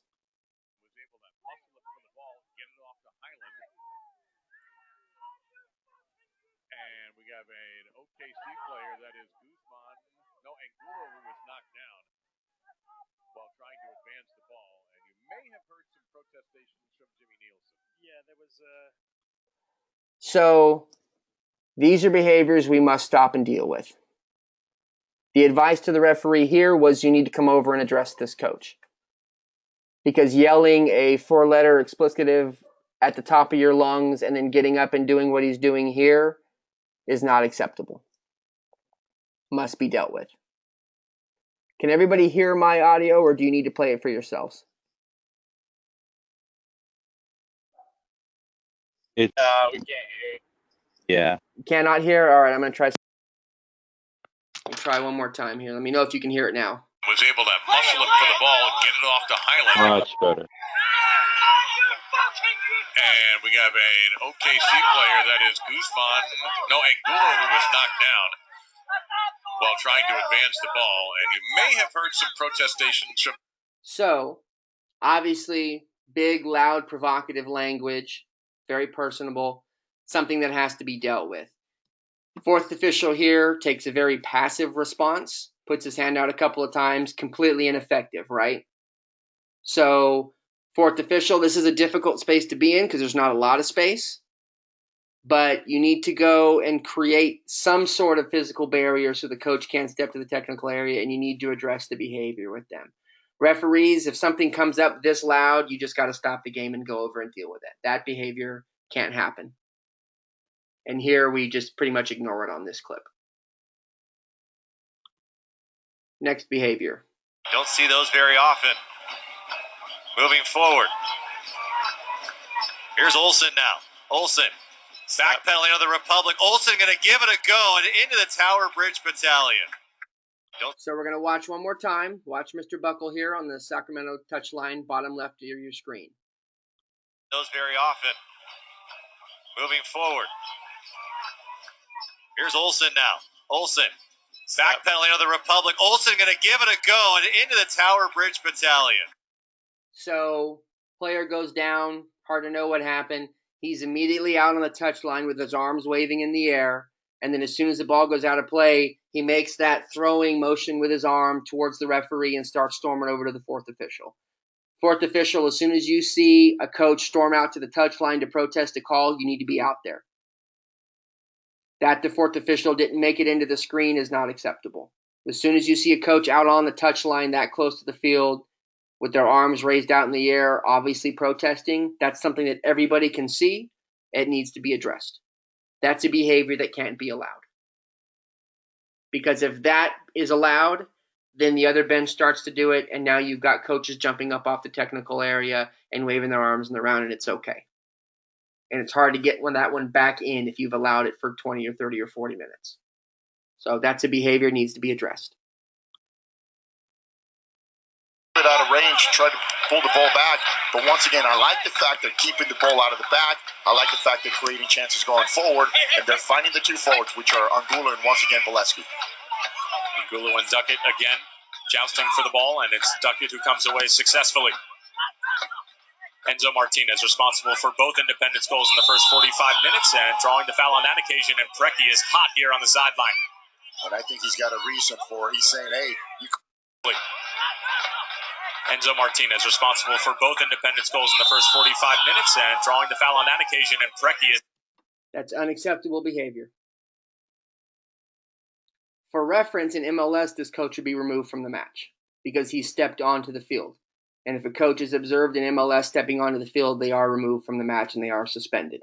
And we have an OKC player that is Guzman, no, Angulo, who was knocked down while trying to advance the ball. And you may have heard some protestations from Jimmy Nielsen. Yeah, there was So these are behaviors we must stop and deal with. The advice to the referee here was you need to come over and address this coach. Because yelling a 4-letter explicative at the top of your lungs and then getting up and doing what he's doing here is not acceptable. Must be dealt with. Can everybody hear my audio, or do you need to play it for yourselves? We can't hear. Yeah. Cannot hear? All right, I'm going to try one more time here. Let me know if you can hear it now. was able to muscle him for the ball and get it off to Highland. Much better. And we have an OKC player that is Guzman, no, Angulo, who was knocked down while trying to advance the ball. And you may have heard some protestations from. So, obviously, big, loud, provocative language, very personable, something that has to be dealt with. Fourth official here takes a very passive response, puts his hand out a couple of times, completely ineffective, right? So, fourth official, this is a difficult space to be in because there's not a lot of space, but you need to go and create some sort of physical barrier so the coach can't step to the technical area, and you need to address the behavior with them. Referees, if something comes up this loud, you just got to stop the game and go over and deal with it. That behavior can't happen. And here we just pretty much ignore it on this clip. Next behavior. Don't see those very often. Moving forward. Here's Olsen now. Olsen. Backpedaling to the Republic. Olsen going to give it a go and into the Tower Bridge Battalion. So we're going to watch one more time. Watch Mr. Buckle here on the Sacramento touchline, bottom left of your screen. Those very often. Moving forward. Here's Olsen now. Olsen. Backpedaling to the Republic. Olsen going to give it a go and into the Tower Bridge Battalion. So player goes down. Hard to know what happened. He's immediately out on the touchline with his arms waving in the air. And then as soon as the ball goes out of play, he makes that throwing motion with his arm towards the referee and starts storming over to the fourth official. Fourth official, as soon as you see a coach storm out to the touchline to protest a call, you need to be out there. That the fourth official didn't make it into the screen is not acceptable. As soon as you see a coach out on the touchline that close to the field with their arms raised out in the air, obviously protesting, that's something that everybody can see. It needs to be addressed. That's a behavior that can't be allowed. Because if that is allowed, then the other bench starts to do it, and now you've got coaches jumping up off the technical area and waving their arms in the round, and it's okay. And it's hard to get that one back in if you've allowed it for 20 or 30 or 40 minutes. So that's a behavior that needs to be addressed. Out of range, try to pull the ball back, but once again, I like the fact they're keeping the ball out of the back. I like the fact they're creating chances going forward, and they're finding the two forwards, which are Angulo and once again Valesky. Angulo and Duckett again jousting for the ball, and it's Duckett who comes away successfully. Enzo Martinez responsible for both Independence goals in the first 45 minutes and drawing the foul on that occasion, and Preki is hot here on the sideline. And I think he's got a reason for it. He's saying, hey, you. Enzo Martinez responsible for both Independence goals in the first 45 minutes and drawing the foul on that occasion, and Preki is. That's unacceptable behavior. For reference, in MLS, this coach would be removed from the match because he stepped onto the field. And if a coach is observed in MLS stepping onto the field, they are removed from the match and they are suspended.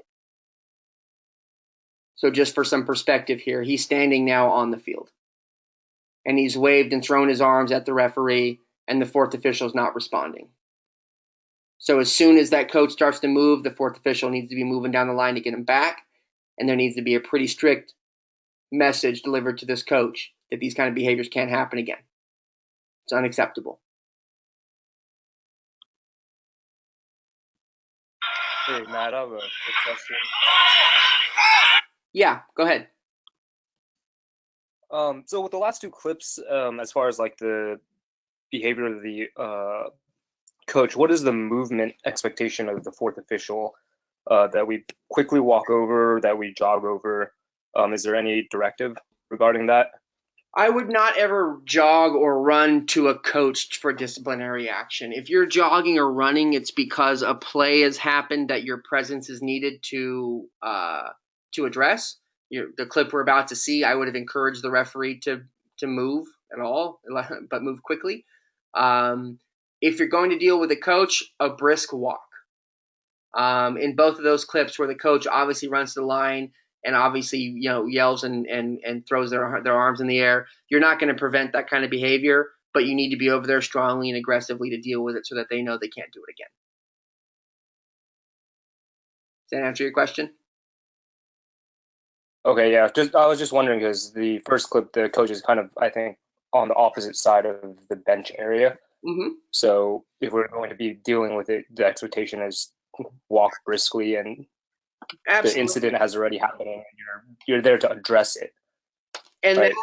So just for some perspective here, he's standing now on the field. And he's waved and thrown his arms at the referee, and the fourth official is not responding. So as soon as that coach starts to move, the fourth official needs to be moving down the line to get him back, and there needs to be a pretty strict message delivered to this coach that these kind of behaviors can't happen again. It's unacceptable. Hey, Matt, I have a quick question. Yeah, go ahead. So with the last two clips, as far as like the behavior of the coach, what is the movement expectation of the fourth official? That we quickly walk over, that we jog over? Is there any directive regarding that? I would not ever jog or run to a coach for disciplinary action. If you're jogging or running, it's because a play has happened that your presence is needed to address. The clip we're about to see, I would have encouraged the referee to move at all, but move quickly. If you're going to deal with a coach, a brisk walk. In both of those clips where the coach obviously runs to the line and obviously yells and throws their arms in the air, you're not going to prevent that kind of behavior, but you need to be over there strongly and aggressively to deal with it so that they know they can't do it again. Does that answer your question? Okay, yeah. I was just wondering because the first clip, the coach is kind of, I think, on the opposite side of the bench area. Mm-hmm. So if we're going to be dealing with it, the expectation is walk briskly, and Absolutely. the incident has already happened, and you're there to address it. And right?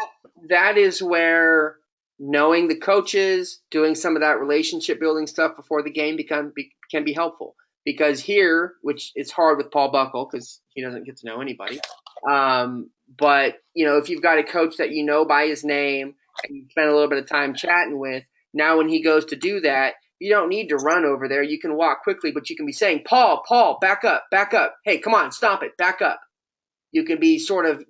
that is where knowing the coaches, doing some of that relationship building stuff before the game can be helpful. Because here, which it's hard with Paul Buckle because he doesn't get to know anybody. But if you've got a coach that you know by his name and you spend a little bit of time chatting with, now when he goes to do that, you don't need to run over there. You can walk quickly, but you can be saying, Paul, back up. Hey, come on, stop it, back up. You can be sort of,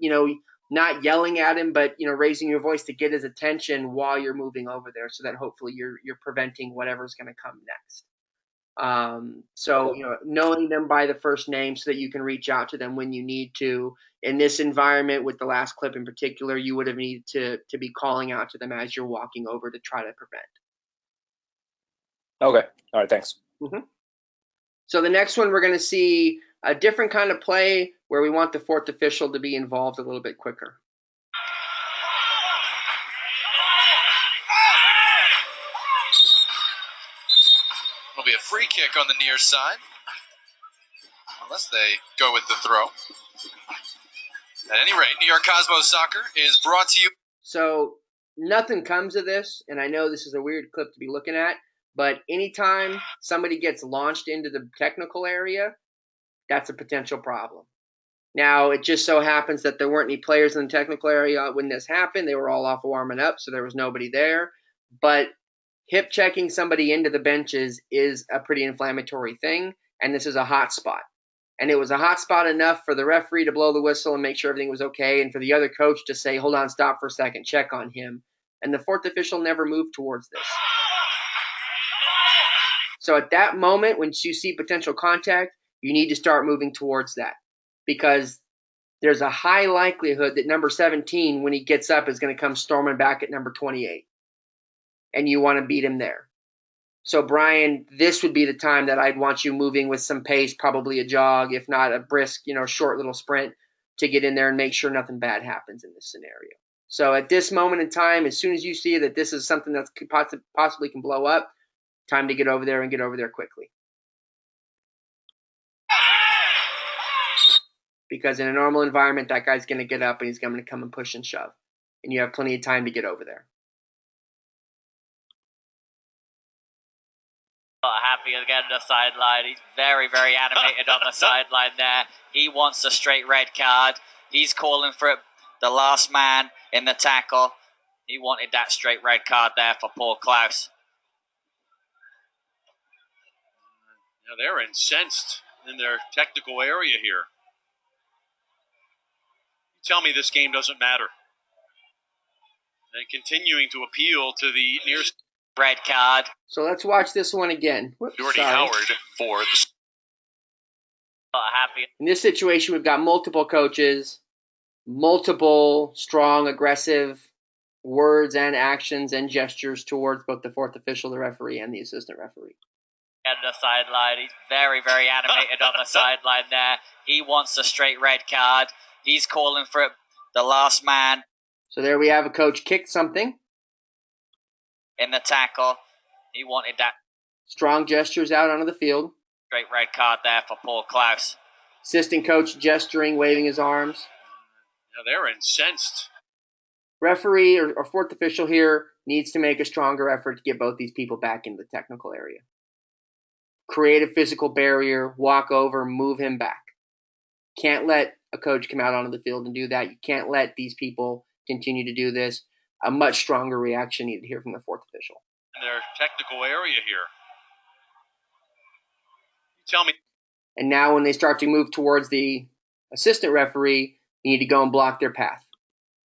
not yelling at him, but raising your voice to get his attention while you're moving over there, so that hopefully you're preventing whatever's going to come next. So knowing them by the first name so that you can reach out to them when you need to. In this environment, with the last clip in particular, you would have needed to be calling out to them as you're walking over to try to prevent. Okay. All right. Thanks. Mm-hmm. So the next one, we're going to see a different kind of play where we want the fourth official to be involved a little bit quicker. It'll be a free kick on the near side, unless they go with the throw. At any rate, New York Cosmos Soccer is brought to you. So nothing comes of this, and I know this is a weird clip to be looking at, but anytime somebody gets launched into the technical area, that's a potential problem. Now, it just so happens that there weren't any players in the technical area when this happened. They were all off warming up, so there was nobody there. But hip checking somebody into the benches is a pretty inflammatory thing, and this is a hot spot. And it was a hot spot enough for the referee to blow the whistle and make sure everything was okay, and for the other coach to say, hold on, stop for a second, check on him. And the fourth official never moved towards this. So at that moment, when you see potential contact, you need to start moving towards that, because there's a high likelihood that number 17, when he gets up, is going to come storming back at number 28. And you want to beat him there. So, Brian, this would be the time that I'd want you moving with some pace, probably a jog, if not a brisk, short little sprint, to get in there and make sure nothing bad happens in this scenario. So at this moment in time, as soon as you see that this is something that possibly can blow up, time to get over there and get over there quickly. Because in a normal environment, that guy's going to get up and he's going to come and push and shove. And you have plenty of time to get over there. Happy again on the sideline. He's very, very animated on the sideline there. He wants a straight red card. He's calling for it. The last man in the tackle. He wanted that straight red card there for Paul Klaus. Now they're incensed in their technical area here. Tell me this game doesn't matter. And continuing to appeal to the nearest red card. So let's watch this one again. Whoops, Jordy sorry. Howard for the Not happy. In this situation, we've got multiple coaches, multiple strong, aggressive words and actions and gestures towards both the fourth official, the referee, and the assistant referee. And the sideline, he's very, very animated on the sideline there. He wants a straight red card. He's calling for it. The last man So there we have a coach kicked something. in the tackle. He wanted that Strong gestures out onto the field. straight red card there for Paul Klaus. Assistant coach gesturing, waving his arms. Now they're incensed. Referee or fourth official here needs to make a stronger effort to get both these people back into the technical area. Create a physical barrier, walk over, move him back. Can't let a coach come out onto the field and do that. You can't let these people continue to do this. A much stronger reaction needed here from the fourth official. In their technical area here. You tell me. And now when they start to move towards the assistant referee, you need to go and block their path.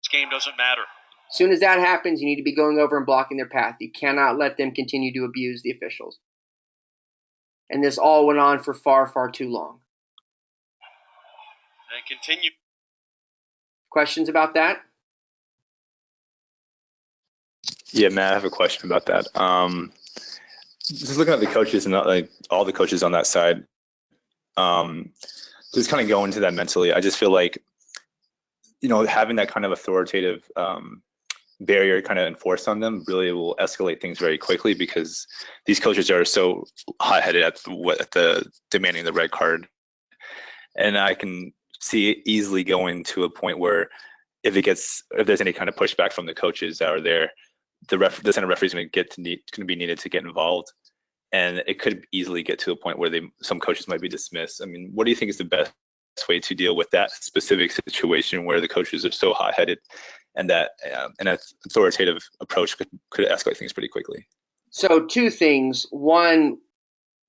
This game doesn't matter. As soon as that happens, you need to be going over and blocking their path. You cannot let them continue to abuse the officials. And this all went on for far, far too long. And continue. Questions about that? Yeah, Matt, I have a question about that. Just looking at the coaches and like all the coaches on that side, just kind of go into that mentally. I just feel like, having that kind of authoritative barrier kind of enforced on them really will escalate things very quickly, because these coaches are so hot-headed at the demanding the red card. And I can see it easily going to a point where if there's any kind of pushback from the coaches that are there, the center referee is going to be needed to get involved, and it could easily get to a point where some coaches might be dismissed. I mean, what do you think is the best way to deal with that specific situation where the coaches are so hot-headed, and that an authoritative approach could escalate things pretty quickly? So two things. One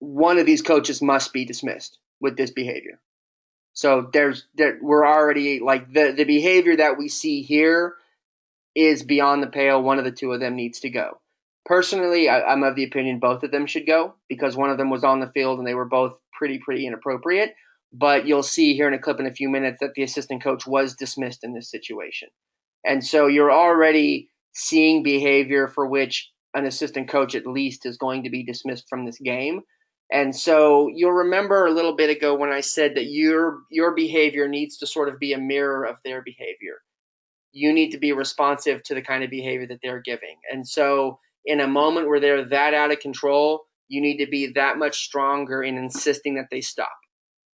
of these coaches must be dismissed with this behavior. So we're already like the behavior that we see here is beyond the pale. One of the two of them needs to go. Personally, I'm of the opinion both of them should go, because one of them was on the field and they were both pretty inappropriate. But you'll see here in a clip in a few minutes that the assistant coach was dismissed in this situation. And so you're already seeing behavior for which an assistant coach at least is going to be dismissed from this game. And so you'll remember a little bit ago when I said that your behavior needs to sort of be a mirror of their behavior. You need to be responsive to the kind of behavior that they're giving. And so in a moment where they're that out of control, you need to be that much stronger in insisting that they stop.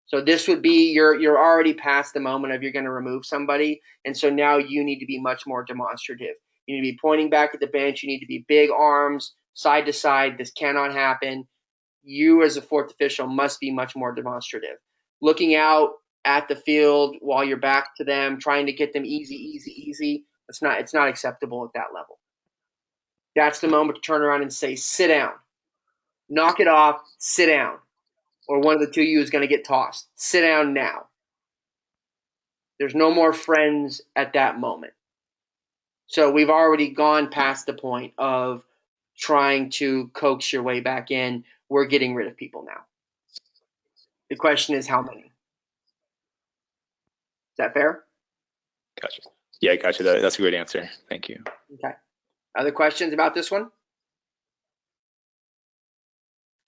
So this would be you're already past the moment of you're going to remove somebody, and so now you need to be much more demonstrative. You need to be pointing back at the bench. You need to be big arms, side to side. This cannot happen. You as a fourth official must be much more demonstrative. Looking out at the field while you're back to them, trying to get them easy. It's not acceptable at that level. That's the moment to turn around and say, sit down. Knock it off, sit down. Or one of the two of you is going to get tossed. Sit down now. There's no more friends at that moment. So we've already gone past the point of trying to coax your way back in. We're getting rid of people now. The question is how many? Is that fair? Gotcha. Yeah, gotcha. That's a great answer. Thank you. Okay. Other questions about this one?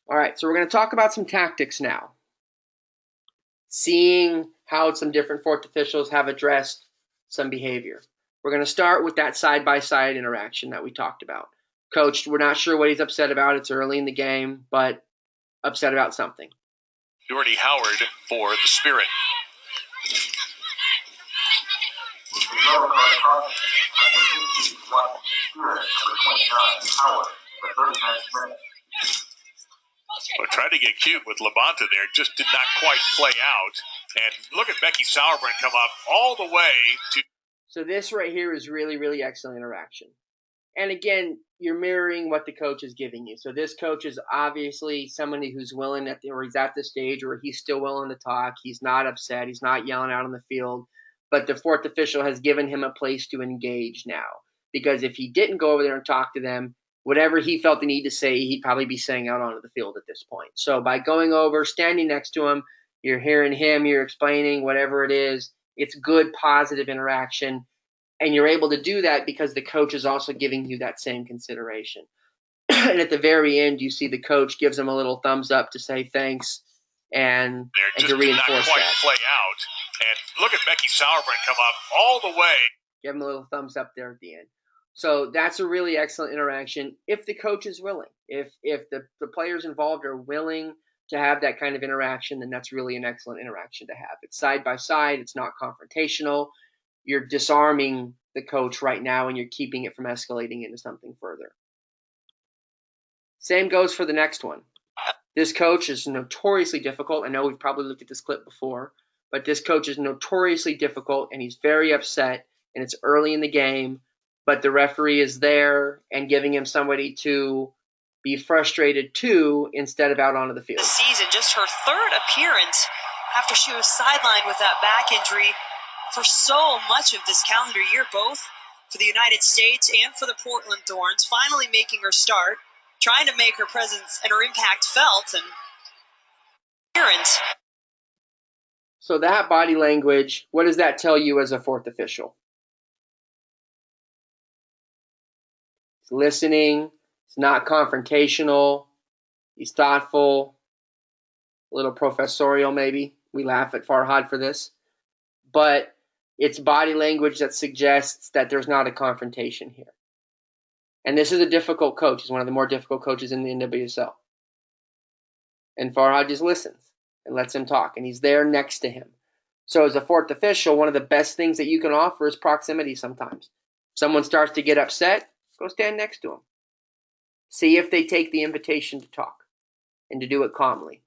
All right, so we're going to talk about some tactics now. Seeing how some different fourth officials have addressed some behavior. We're going to start with that side-by-side interaction that we talked about. Coach, we're not sure what he's upset about. It's early in the game, but upset about something. Jordy Howard for the Spirit. Well, tried to get cute with Labonte there, just did not quite play out. And look at Becky Sauerbrunn come up all the way to. So this right here is really excellent interaction. And again, you're mirroring what the coach is giving you. So this coach is obviously somebody who's willing or he's at the stage where he's still willing to talk. He's not upset. He's not yelling out on the field. But the fourth official has given him a place to engage now. because if he didn't go over there and talk to them, whatever he felt the need to say, he'd probably be saying out onto the field at this point. So by going over, standing next to him, you're hearing him, you're explaining whatever it is. It's good, positive interaction. And you're able to do that because the coach is also giving you that same consideration. And at the very end, you see the coach gives him a little thumbs up to say thanks and to reinforce not quite that. play out. And look at Becky Sauerbrunn come up all the way. Give him a little thumbs up there at the end. So that's a really excellent interaction if the coach is willing. If the players involved are willing to have that kind of interaction, then that's really an excellent interaction to have. It's side by side. It's not confrontational. You're disarming the coach right now, and you're keeping it from escalating into something further. Same goes for the next one. This coach is notoriously difficult. I know we've probably looked at this clip before, but this coach is notoriously difficult, and he's very upset, and it's early in the game, but the referee is there and giving him somebody to be frustrated to instead of out onto the field. This season, just her third appearance after she was sidelined with that back injury for so much of this calendar year, both for the United States and for the Portland Thorns, finally making her start, trying to make her presence and her impact felt, and appearance. So that body language, what does that tell you as a fourth official? He's listening. He's not confrontational. He's thoughtful. A little professorial, maybe. We laugh at Farhad for this. But it's body language that suggests that there's not a confrontation here. And this is a difficult coach. He's one of the more difficult coaches in the NWSL. And Farhad just listens and lets him talk. And he's there next to him. So as a fourth official, one of the best things that you can offer is proximity sometimes. If someone starts to get upset, go stand next to them. See if they take the invitation to talk and to do it calmly.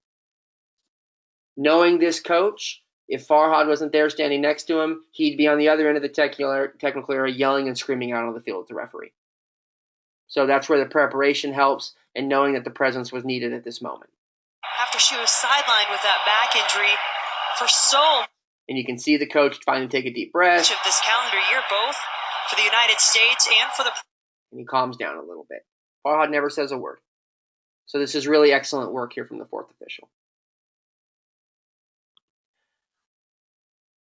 Knowing this coach, if Farhad wasn't there standing next to him, he'd be on the other end of the technical area yelling and screaming out on the field at the referee. So that's where the preparation helps and knowing that the presence was needed at this moment. After she was sidelined with that back injury for so and you can see the coach finally take a deep breath. much of this calendar year, both for the United States and for the... And he calms down a little bit. Farhad never says a word. So this is really excellent work here from the fourth official.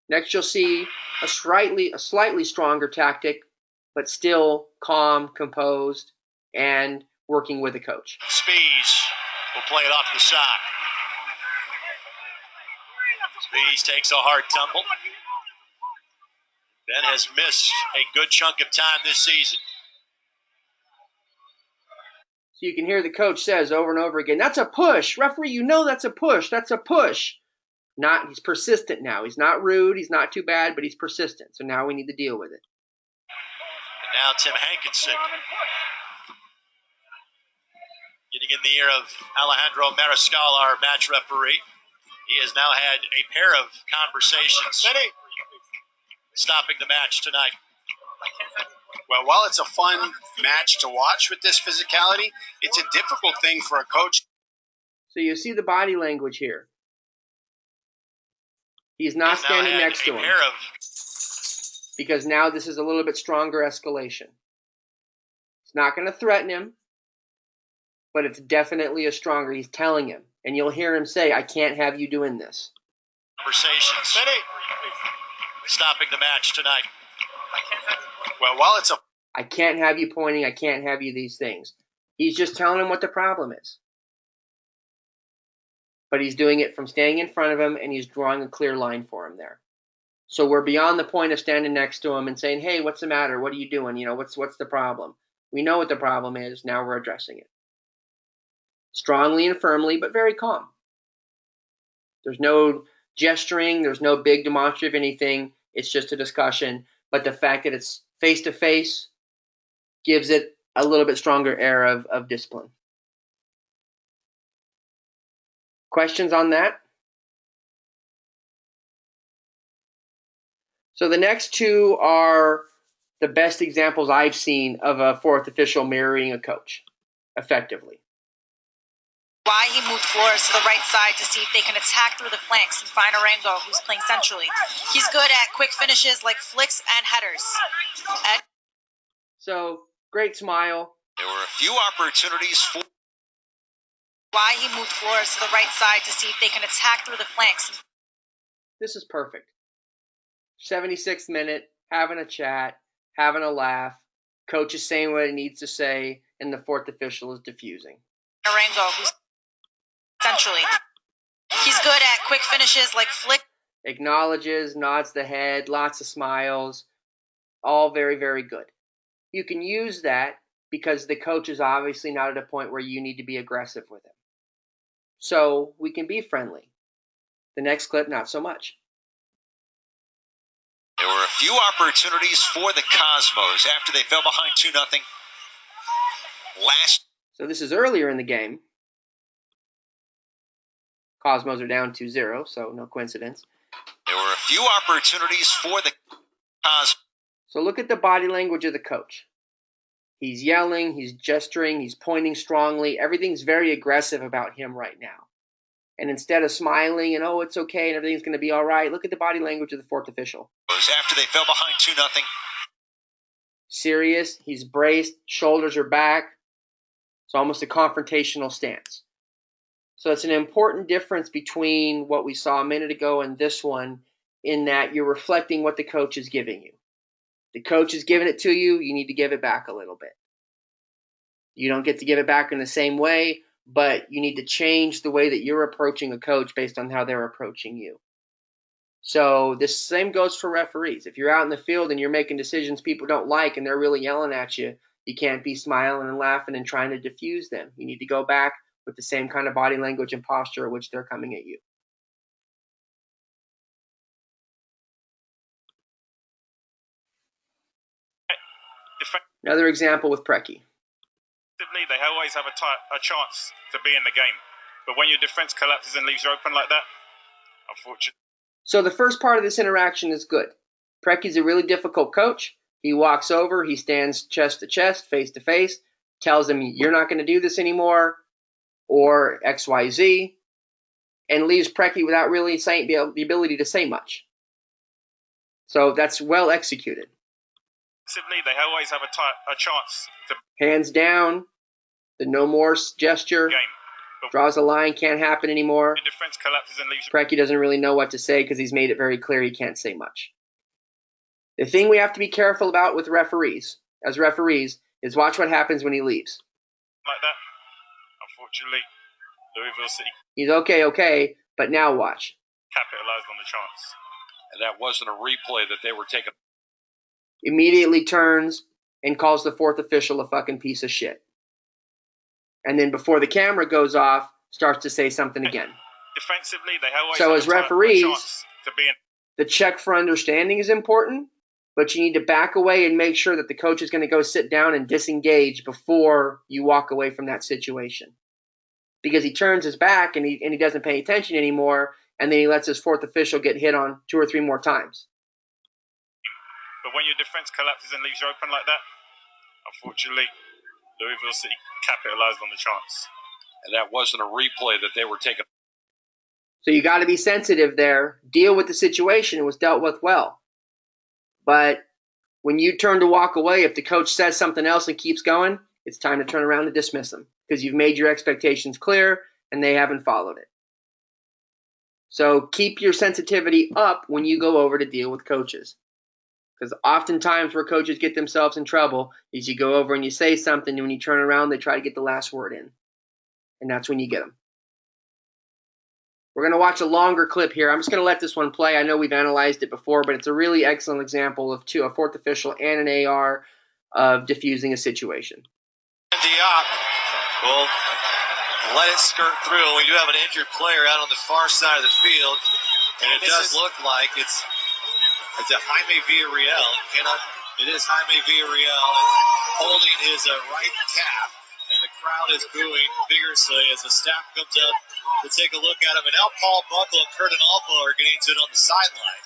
Next, you'll see a slightly stronger tactic, but still calm, composed, and working with a coach. Spees will play it off the side. Spees takes a hard tumble. Ben has missed a good chunk of time this season. So you can hear the coach says over and over again, that's a push. Referee, you know that's a push. That's a push. He's persistent now. He's not rude. He's not too bad, but he's persistent. So now we need to deal with it. And now Tim Hankinson getting in the ear of Alejandro Mariscal, our match referee. He has now had a pair of conversations stopping the match tonight. Well, while it's a fun match to watch with this physicality, it's a difficult thing for a coach. So you see the body language here. He's not standing next to him. Because now this is a little bit stronger escalation. It's not going to threaten him, but it's definitely a stronger. He's telling him. And you'll hear him say, I can't have you doing this. Conversations stopping the match tonight. Well, while it's a... I can't have you pointing. I can't have you these things. He's just telling him what the problem is. But he's doing it from standing in front of him, and he's drawing a clear line for him there. So we're beyond the point of standing next to him and saying, hey, what's the matter? What are you doing? What's the problem? We know what the problem is. Now we're addressing it. Strongly and firmly, but very calm. There's no gesturing. There's no big demonstrative anything. It's just a discussion. But the fact that it's face-to-face gives it a little bit stronger air of discipline. Questions on that? So the next two are the best examples I've seen of a fourth official mirroring a coach effectively. Why he moved Flores to the right side to see if they can attack through the flanks and find Arango, who's playing centrally. He's good at quick finishes like flicks and headers. So, great smile. There were a few opportunities for. Why he moved Flores to the right side to see if they can attack through the flanks. This is perfect. 76th minute, having a chat, having a laugh. Coach is saying what he needs to say, and the fourth official is diffusing. Narango, who's essentially, he's good at quick finishes like flick. Acknowledges, nods the head, lots of smiles. All very, very good. You can use that because the coach is obviously not at a point where you need to be aggressive with him. So we can be friendly. The next clip, not so much. There were a few opportunities for the Cosmos after they fell behind 2-0. So this is earlier in the game. Cosmos are down 2-0, so no coincidence. There were a few opportunities for the Cosmos. So look at the body language of the coach. He's yelling, he's gesturing, he's pointing strongly. Everything's very aggressive about him right now. And instead of smiling and, oh, it's okay and everything's going to be all right, look at the body language of the fourth official. After they fell behind 2-0. Serious, he's braced, shoulders are back. It's almost a confrontational stance. So it's an important difference between what we saw a minute ago and this one, in that you're reflecting what the coach is giving you. The coach is giving it to you, you need to give it back a little bit. You don't get to give it back in the same way, but you need to change the way that you're approaching a coach based on how they're approaching you. So the same goes for referees. If you're out in the field and you're making decisions people don't like and they're really yelling at you, you can't be smiling and laughing and trying to diffuse them. You need to go back with the same kind of body language and posture at which they're coming at you. Another example with Pregame. They always have a chance to be in the game. But when your defense collapses and leaves you open like that, unfortunately. So the first part of this interaction is good. Prege's a really difficult coach. He walks over, he stands chest to chest, face to face, tells him you're not going to do this anymore, or XYZ, and leaves Prege without really the ability to say much. So that's well executed. They always have a chance to. Hands down, the no more gesture, draws a line, can't happen anymore. Your defense collapses and leaves. Prege doesn't really know what to say because he's made it very clear he can't say much. The thing we have to be careful about with referees, as referees, is watch what happens when he leaves. Like that, unfortunately, Louisville City. He's okay, but now watch. Capitalized on the chance. And that wasn't a replay that they were taking. Immediately turns and calls the fourth official a fucking piece of shit. And then before the camera goes off, starts to say something again. Defensively, they always so have as referees, a chance to be in. The check for understanding is important, but you need to back away and make sure that the coach is going to go sit down and disengage before you walk away from that situation. Because he turns his back and he doesn't pay attention anymore, and then he lets his fourth official get hit on 2 or 3 more times. But when your defense collapses and leaves you open like that, unfortunately, Louisville City capitalized on the chance. And that wasn't a replay that they were taking. So you got to be sensitive there. Deal with the situation. It was dealt with well. But when you turn to walk away, if the coach says something else and keeps going, it's time to turn around and dismiss them because you've made your expectations clear and they haven't followed it. So keep your sensitivity up when you go over to deal with coaches. Because oftentimes where coaches get themselves in trouble is you go over and you say something, and when you turn around, they try to get the last word in. And that's when you get them. We're going to watch a longer clip here. I'm just going to let this one play. I know we've analyzed it before, but it's a really excellent example of a fourth official and an AR of diffusing a situation. Diop will let it skirt through. We do have an injured player out on the far side of the field, and it does look like it's a Jaime Villarreal. It is Jaime Villarreal holding his right calf, and the crowd is booing vigorously as the staff comes up to take a look at him. And now Paul Buckle and Curtin Alpha are getting into it on the sideline.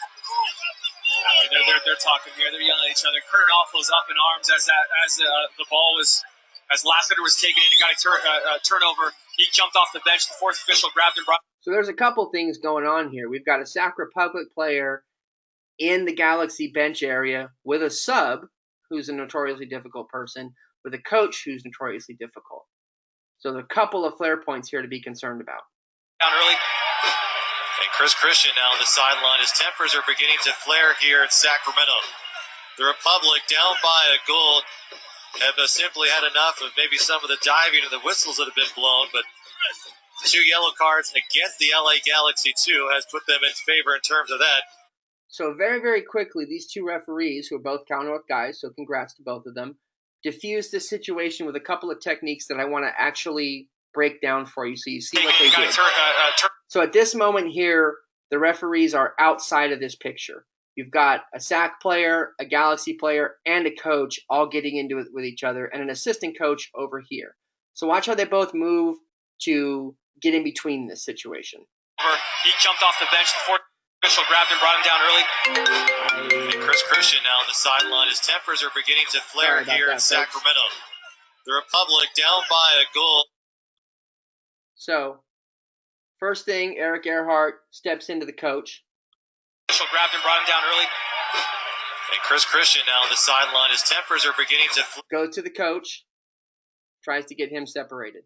They're talking here. They're yelling at each other. Curtin Alpha was up in arms as the ball was, as Lassiter was taken in and got a turnover. He jumped off the bench. The fourth official grabbed him. So there's a couple things going on here. We've got a Sac Republic player in the Galaxy bench area with a sub who's a notoriously difficult person, with a coach who's notoriously difficult. So there are a couple of flare points here to be concerned about. Down early. And Chris Christian now on the sideline. His tempers are beginning to flare here in Sacramento. The Republic down by a goal have simply had enough of maybe some of the diving and the whistles that have been blown, but 2 yellow cards against the LA Galaxy, too, has put them in favor in terms of that. So very, very quickly, these two referees, who are both Commonwealth guys, so congrats to both of them, diffused this situation with a couple of techniques that I want to actually break down for you so you see what they did. So at this moment here, the referees are outside of this picture. You've got a SAC player, a Galaxy player, and a coach all getting into it with each other, and an assistant coach over here. So watch how they both move to get in between this situation. He jumped off the bench. The fourth official grabbed him, brought him down early. And Chris Christian now on the sideline. His tempers are beginning to flare here in Sacramento. The Republic down by a goal. So, first thing, Eric Earhart steps into the coach. Official grabbed him, brought him down early. And Chris Christian now on the sideline. His tempers are beginning to flare. Goes to the coach. Tries to get him separated.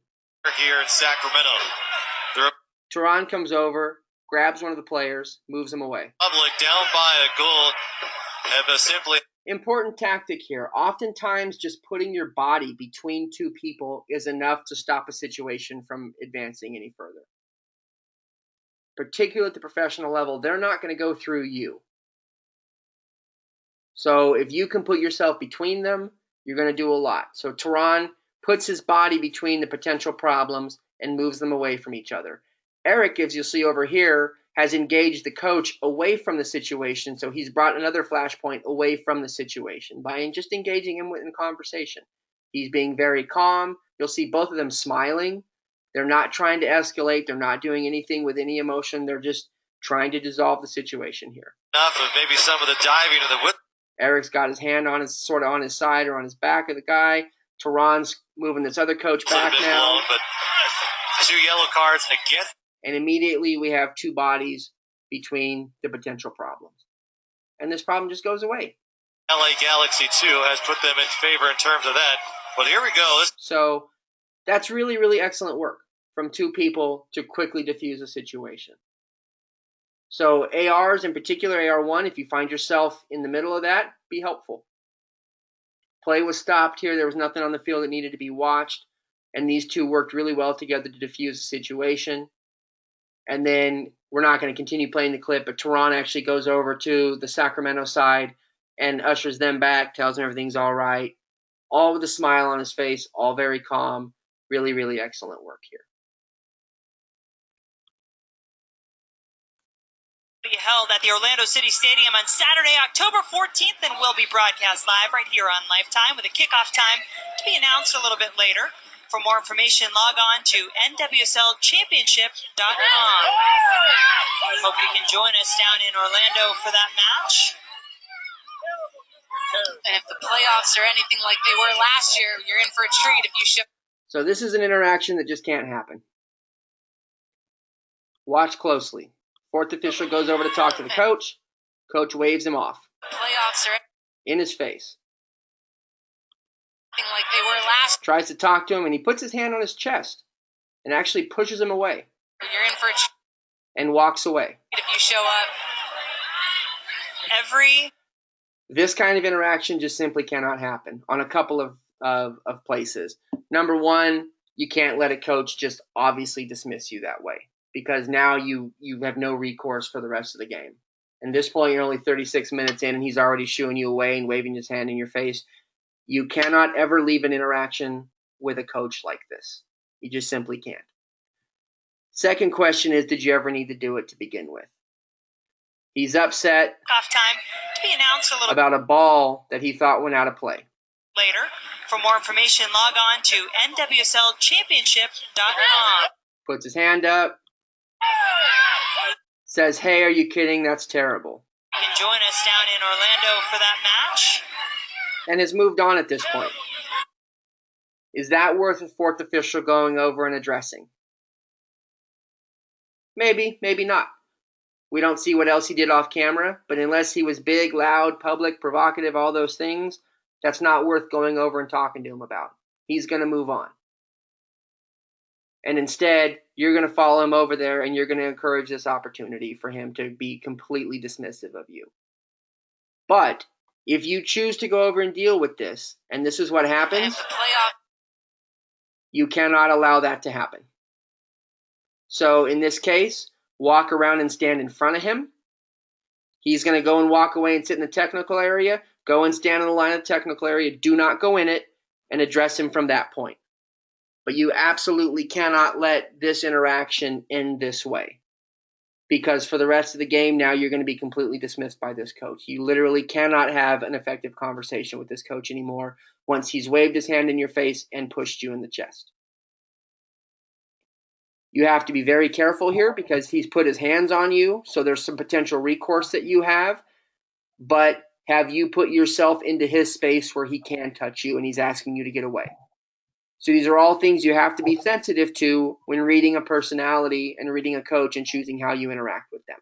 Here in Sacramento. Tehran comes over, grabs one of the players, moves him away. Public down by a goal. Have simply. Important tactic here. Oftentimes, just putting your body between two people is enough to stop a situation from advancing any further. Particularly at the professional level, they're not going to go through you. So if you can put yourself between them, you're going to do a lot. So Tehran puts his body between the potential problems and moves them away from each other. Eric, as you'll see over here, has engaged the coach away from the situation, so he's brought another flashpoint away from the situation by just engaging him in conversation. He's being very calm. You'll see both of them smiling. They're not trying to escalate. They're not doing anything with any emotion. They're just trying to dissolve the situation here. Enough of maybe some of the diving of the whip. Eric's got his hand on his sort of on his side or on his back of the guy. Tehran's moving this other coach back now. Blown, but 2 yellow cards against. And immediately we have two bodies between the potential problems. And this problem just goes away. LA Galaxy, too, has put them in favor in terms of that. But here we go. So that's really, really excellent work from two people to quickly diffuse a situation. So ARs, in particular AR1, if you find yourself in the middle of that, be helpful. Play was stopped here. There was nothing on the field that needed to be watched. And these two worked really well together to diffuse the situation. And then we're not going to continue playing the clip, but Tehran actually goes over to the Sacramento side and ushers them back, tells them everything's all right. All with a smile on his face, all very calm. Really, really excellent work here. Be held at the Orlando City Stadium on Saturday, October 14th, and will be broadcast live right here on Lifetime with a kickoff time to be announced a little bit later. For more information, log on to nwslchampionship.com. Hope you can join us down in Orlando for that match. And if the playoffs are anything like they were last year, you're in for a treat if you show. So this is an interaction that just can't happen. Watch closely. Fourth official goes over to talk to the coach. Coach waves him off. Playoffs are in his face. Like they were last. Tries to talk to him, and he puts his hand on his chest and actually pushes him away. You're in for a treat and walks away. if you show up. This kind of interaction just simply cannot happen on a couple of places. Number one, you can't let a coach just obviously dismiss you that way, because now you have no recourse for the rest of the game. At this point, you're only 36 minutes in, and he's already shooing you away and waving his hand in your face. You cannot ever leave an interaction with a coach like this. You just simply can't. Second question is, did you ever need to do it to begin with? He's upset Time to be announced a little about a ball that he thought went out of play. Later. For more information, log on to nwslchampionship.com. Puts his hand up. Says, hey, are you kidding? That's terrible. You can join us down in Orlando for that match. And has moved on at this point. Is that worth a fourth official going over and addressing? Maybe, maybe not. We don't see what else he did off camera, but unless he was big, loud, public, provocative, all those things, That's not worth going over and talking to him about. He's going to move on. And instead, you're going to follow him over there and you're going to encourage this opportunity for him to be completely dismissive of you. But if you choose to go over and deal with this, and this is what happens, you cannot allow that to happen. So in this case, walk around and stand in front of him. He's going to go and walk away and sit in the technical area. Go and stand in the line of the technical area. Do not go in it and address him from that point. But you absolutely cannot let this interaction end this way. Because for the rest of the game, now you're going to be completely dismissed by this coach. You literally cannot have an effective conversation with this coach anymore once he's waved his hand in your face and pushed you in the chest. You have to be very careful here because he's put his hands on you, so there's some potential recourse that you have. But have you put yourself into his space where he can touch you and he's asking you to get away? So these are all things you have to be sensitive to when reading a personality and reading a coach and choosing how you interact with them.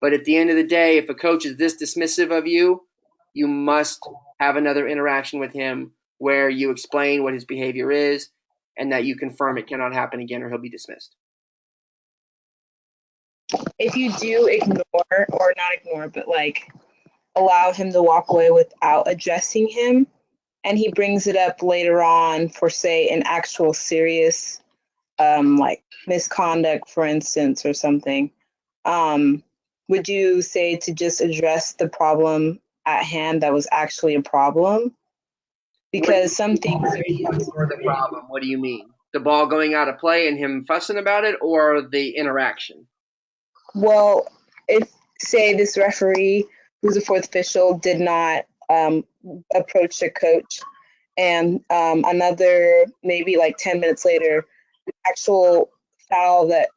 But at the end of the day, if a coach is this dismissive of you, you must have another interaction with him where you explain what his behavior is and that you confirm it cannot happen again or he'll be dismissed. If you do ignore, or not ignore, but like allow him to walk away without addressing him, and he brings it up later on for, say, an actual serious like misconduct, for instance, or something, would you say to just address the problem at hand that was actually a problem? Because some things are the problem. What do you mean? The ball going out of play and him fussing about it, or the interaction? Well, if, say, this referee, who's a fourth official, did not approach the coach, and another, maybe like 10 minutes later, the actual foul that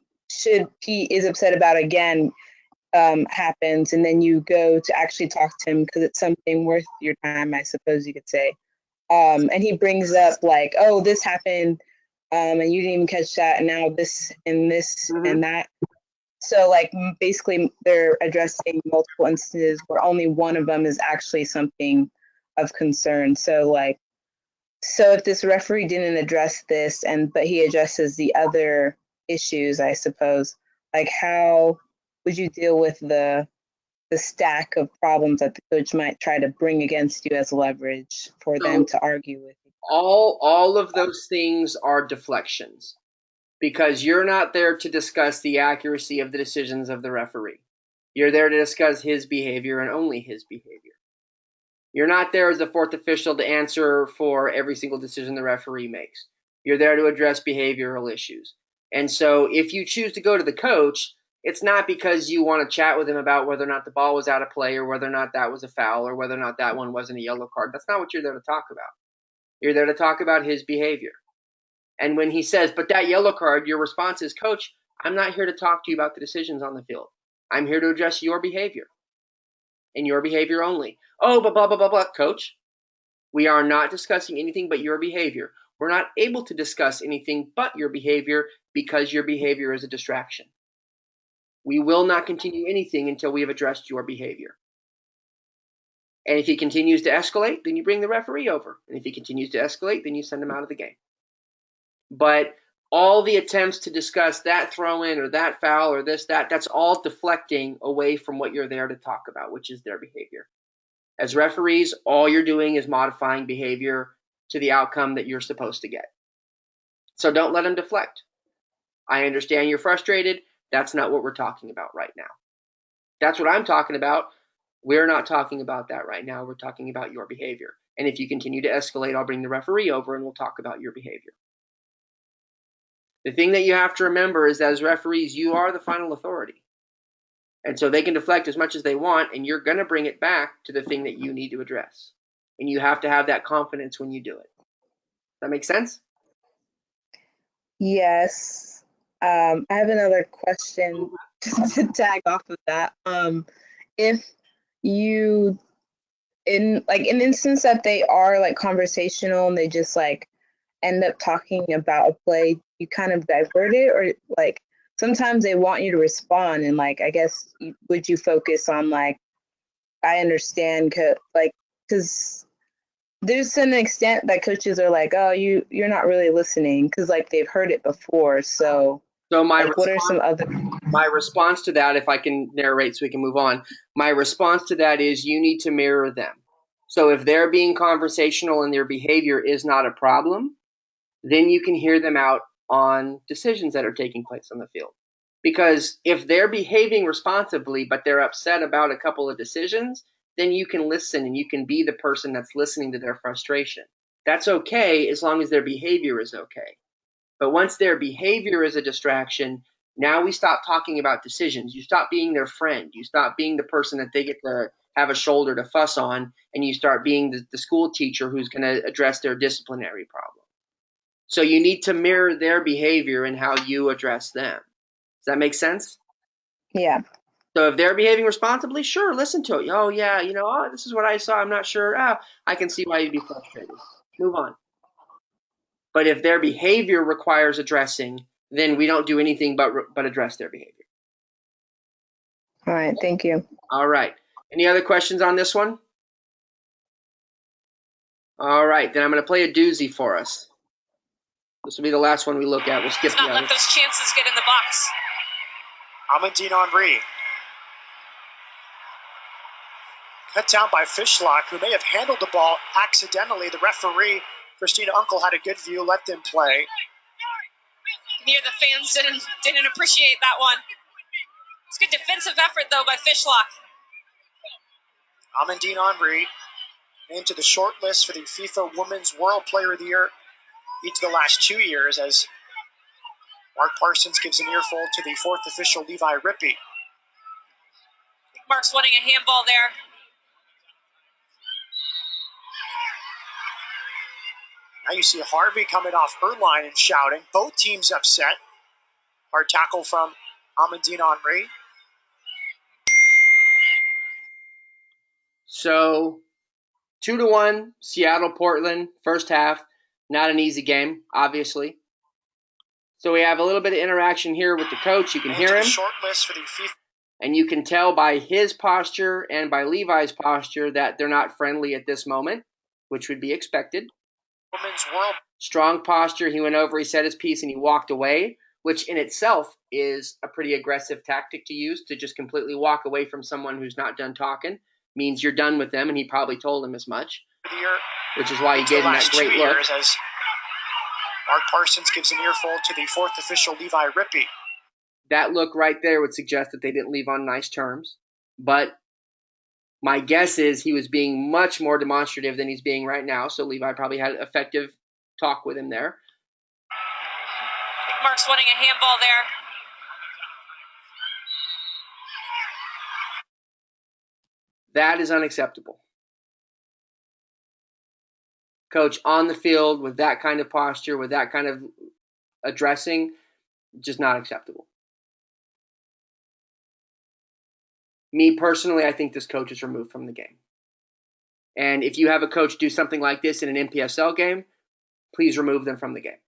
he is upset about again happens, and then you go to actually talk to him because it's something worth your time, I suppose you could say. And he brings up like, oh, this happened, and you didn't even catch that, and now this and this and that. So like basically they're addressing multiple instances where only one of them is actually something of concern. So if this referee didn't address this but he addresses the other issues, I suppose, like how would you deal with the stack of problems that the coach might try to bring against you as leverage for them to argue with you? All of those things are deflections. Because you're not there to discuss the accuracy of the decisions of the referee. You're there to discuss his behavior and only his behavior. You're not there as a fourth official to answer for every single decision the referee makes. You're there to address behavioral issues. And so if you choose to go to the coach, it's not because you want to chat with him about whether or not the ball was out of play or whether or not that was a foul or whether or not that one wasn't a yellow card. That's not what you're there to talk about. You're there to talk about his behavior. And when he says, but that yellow card, your response is, Coach, I'm not here to talk to you about the decisions on the field. I'm here to address your behavior and your behavior only. Oh, but blah, blah, blah, blah. Coach, we are not discussing anything but your behavior. We're not able to discuss anything but your behavior because your behavior is a distraction. We will not continue anything until we have addressed your behavior. And if he continues to escalate, then you bring the referee over. And if he continues to escalate, then you send him out of the game. But all the attempts to discuss that throw-in or that foul or this, that's all deflecting away from what you're there to talk about, which is their behavior. As referees, all you're doing is modifying behavior to the outcome that you're supposed to get. So don't let them deflect. I understand you're frustrated. That's not what we're talking about right now. That's what I'm talking about. We're not talking about that right now. We're talking about your behavior. And if you continue to escalate, I'll bring the referee over and we'll talk about your behavior. The thing that you have to remember is that as referees, you are the final authority. And so they can deflect as much as they want, and you're going to bring it back to the thing that you need to address. And you have to have that confidence when you do it. Does that make sense? Yes. I have another question just to tag off of that. If you, in an instance that they are like conversational and they just like end up talking about a play, you kind of divert it, or like sometimes they want you to respond, and like I guess would you focus on like, I understand, because there's an extent that coaches are like, oh, you're not really listening because like they've heard it before. So like, what are some other? My response to that, if I can narrate so we can move on, my response to that is you need to mirror them. So if they're being conversational and their behavior is not a problem, then you can hear them out on decisions that are taking place on the field. Because if they're behaving responsibly but they're upset about a couple of decisions, then you can listen and you can be the person that's listening to their frustration. That's okay as long as their behavior is okay. But once their behavior is a distraction, now we stop talking about decisions. You stop being their friend. You stop being the person that they get to have a shoulder to fuss on, and you start being the school teacher who's going to address their disciplinary problem. So you need to mirror their behavior and how you address them. Does that make sense? Yeah. So if they're behaving responsibly, sure, listen to it. Oh, yeah, this is what I saw. I'm not sure. I can see why you'd be frustrated. Move on. But if their behavior requires addressing, then we don't do anything but address their behavior. All right. Thank you. All right. Any other questions on this one? All right. Then I'm going to play a doozy for us. This will be the last one we look at. We'll skip the Let's not let those chances get in the box. Amandine Henry. Cut down by Fishlock, who may have handled the ball accidentally. The referee, Christina Uncle, had a good view, let them play. Near the fans didn't appreciate that one. It's a good defensive effort, though, by Fishlock. Amandine Henry into the short list for the FIFA Women's World Player of the Year each of the last 2 years, as Mark Parsons gives an earful to the fourth official, Levi Rippey. Mark's wanting a handball there. Now you see Harvey coming off her line and shouting. Both teams upset. Hard tackle from Amandine Henry. So 2-1, Seattle, Portland, first half. Not an easy game, obviously. So we have a little bit of interaction here with the coach. You can hear him. Short list for the FIFA. And you can tell by his posture and by Levi's posture that they're not friendly at this moment, which would be expected. Women's World. Strong posture. He went over, he said his piece, and he walked away, which in itself is a pretty aggressive tactic to use, to just completely walk away from someone who's not done talking. Means you're done with them, and he probably told him as much, which is why he gave him that great look. As Mark Parsons gives an earful to the fourth official, Levi Rippey. That look right there would suggest that they didn't leave on nice terms. But my guess is he was being much more demonstrative than he's being right now, so Levi probably had effective talk with him there. I think Mark's wanting a handball there. That is unacceptable. Coach on the field with that kind of posture, with that kind of addressing, just not acceptable. Me personally, I think this coach is removed from the game. And if you have a coach do something like this in an NPSL game, please remove them from the game.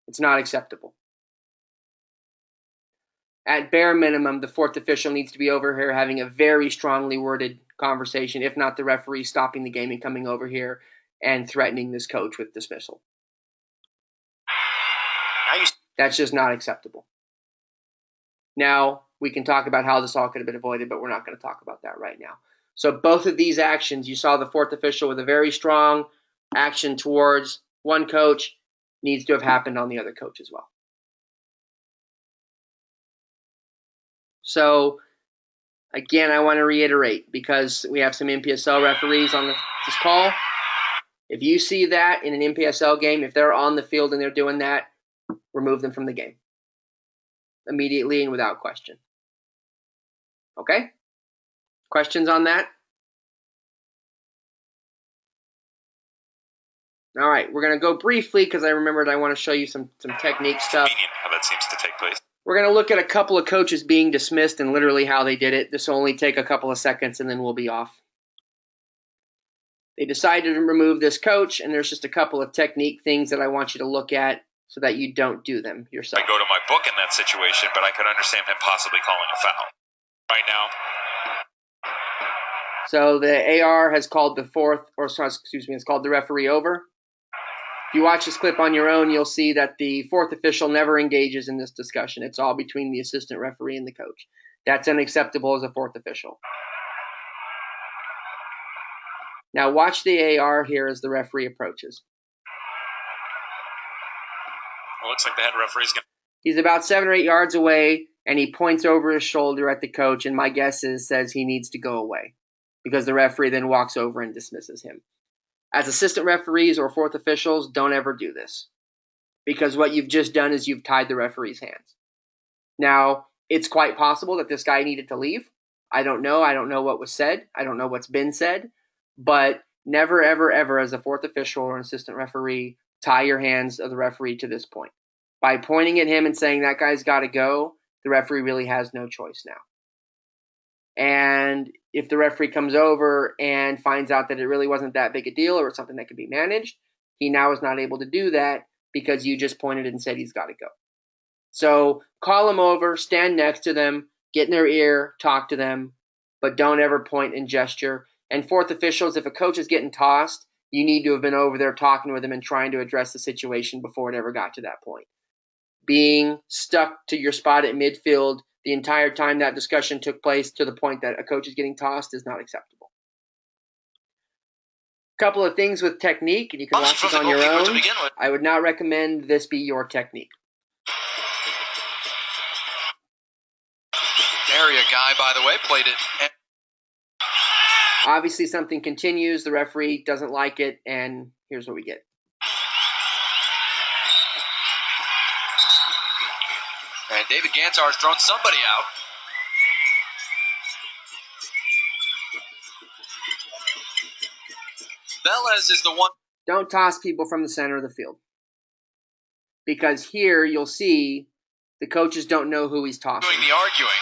It's not acceptable. At bare minimum, the fourth official needs to be over here having a very strongly worded conversation, if not the referee stopping the game and coming over here and threatening this coach with dismissal. That's just not acceptable. Now, we can talk about how this all could have been avoided, but we're not going to talk about that right now. So both of these actions, you saw the fourth official with a very strong action towards one coach, needs to have happened on the other coach as well. So, again, I want to reiterate, because we have some NPSL referees on this call. If you see that in an NPSL game, if they're on the field and they're doing that, remove them from the game immediately and without question. Okay? Questions on that? All right, we're going to go briefly because I remembered I want to show you some technique stuff. Convenient how that seems to take place. We're going to look at a couple of coaches being dismissed and literally how they did it. This will only take a couple of seconds and then we'll be off. They decided to remove this coach, and there's just a couple of technique things that I want you to look at so that you don't do them yourself. I go to my book in that situation, but I could understand him possibly calling a foul. Right now, So the AR has called it's called the referee over. If you watch this clip on your own, you'll see that the fourth official never engages in this discussion. It's all between the assistant referee and the coach. That's unacceptable as a fourth official. Now watch the AR here as the referee approaches. Well, looks like the head referee's going to. He's about 7 or 8 yards away, and he points over his shoulder at the coach, and my guess says he needs to go away because the referee then walks over and dismisses him. As assistant referees or fourth officials, don't ever do this because what you've just done is you've tied the referee's hands. Now, it's quite possible that this guy needed to leave. I don't know. I don't know what was said. I don't know what's been said. But never, ever, ever as a fourth official or an assistant referee, tie your hands of the referee to this point. By pointing at him and saying that guy's got to go, the referee really has no choice now. And if the referee comes over and finds out that it really wasn't that big a deal or it's something that could be managed, he now is not able to do that because you just pointed and said he's got to go. So call them over, stand next to them, get in their ear, talk to them, but don't ever point and gesture. And fourth officials, if a coach is getting tossed, you need to have been over there talking with him and trying to address the situation before it ever got to that point. Being stuck to your spot at midfield the entire time that discussion took place to the point that a coach is getting tossed is not acceptable. A couple of things with technique, and you can watch this on your own. I would not recommend this be your technique. Area guy, by the way, played it. Obviously, something continues. The referee doesn't like it, and here's what we get. And David Gantar's thrown somebody out. Velez is the one. Don't toss people from the center of the field. Because here you'll see the coaches don't know who he's tossing. Doing the arguing.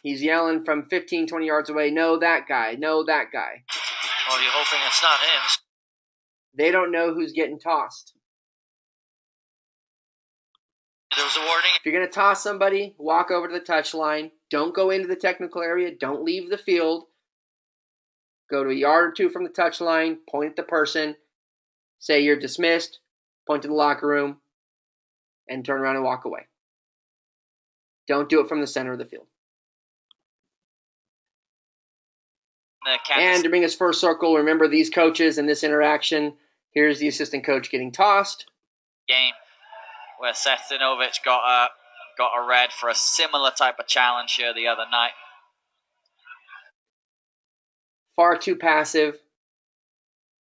He's yelling from 15, 20 yards away, no, that guy, no, that guy. Well, you're hoping it's not him. They don't know who's getting tossed. There was a warning. If you're going to toss somebody, walk over to the touchline. Don't go into the technical area. Don't leave the field. Go to a yard or two from the touchline. Point at the person. Say you're dismissed. Point to the locker room. And turn around and walk away. Don't do it from the center of the field. And to bring us full circle, remember these coaches and this interaction. Here's the assistant coach getting tossed. Game where Sethanovic got a red for a similar type of challenge here the other night. Far too passive,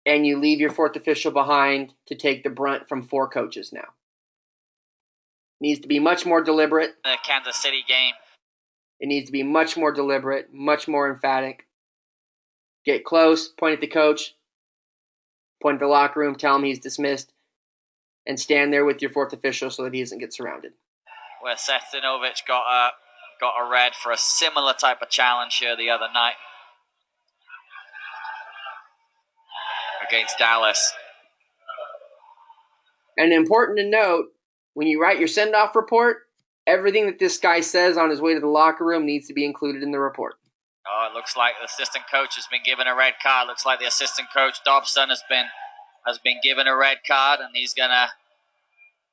and you leave your fourth official behind to take the brunt from 4 coaches now. Needs to be much more deliberate. The Kansas City game. It needs to be much more deliberate, much more emphatic. Get close, point at the coach, point at the locker room, tell him he's dismissed, and stand there with your fourth official so that he doesn't get surrounded. Where Sethanovic got a red for a similar type of challenge here the other night against Dallas. And important to note, when you write your send-off report, everything that this guy says on his way to the locker room needs to be included in the report. Oh, it looks like the assistant coach has been given a red card. Looks like the assistant coach, Dobson, has been given a red card, and he's going to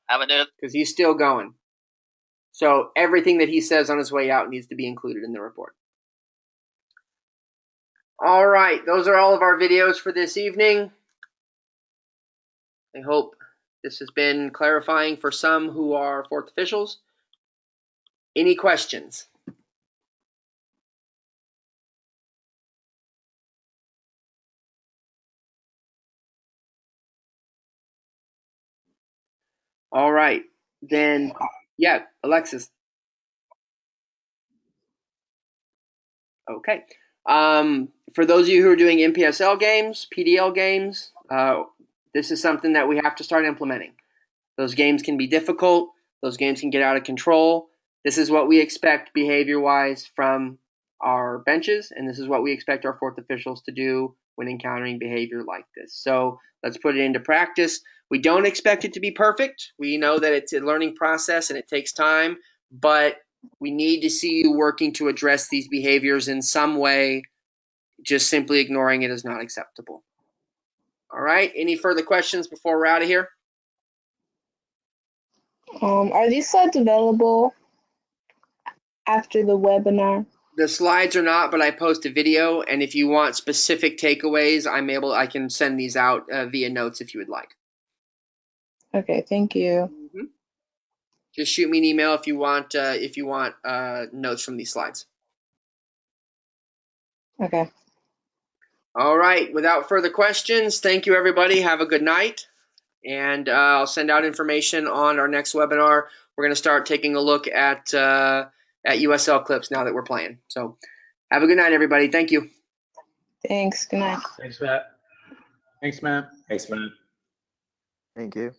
have a new... Because he's still going. So everything that he says on his way out needs to be included in the report. All right, those are all of our videos for this evening. I hope this has been clarifying for some who are fourth officials. Any questions? All right, then, yeah, Alexis. Okay. For those of you who are doing MPSL games, PDL games, this is something that we have to start implementing. Those games can be difficult. Those games can get out of control. This is what we expect behavior-wise from our benches, and this is what we expect our fourth officials to do when encountering behavior like this. So let's put it into practice. We don't expect it to be perfect. We know that it's a learning process and it takes time, but we need to see you working to address these behaviors in some way just simply ignoring it is not acceptable. All right. Any further questions before we're out of here? Are these slides available after the webinar? The slides are not, but I post a video, and if you want specific takeaways, I can send these out via notes if you would like. Okay, thank you. Mm-hmm. Just shoot me an email if you want notes from these slides. Okay. All right. Without further questions, thank you, everybody. Have a good night. And I'll send out information on our next webinar. We're going to start taking a look at USL clips now that we're playing. So have a good night, everybody. Thank you. Thanks. Good night. Thanks, Matt. Thanks, Matt. Thanks, man. Thank you.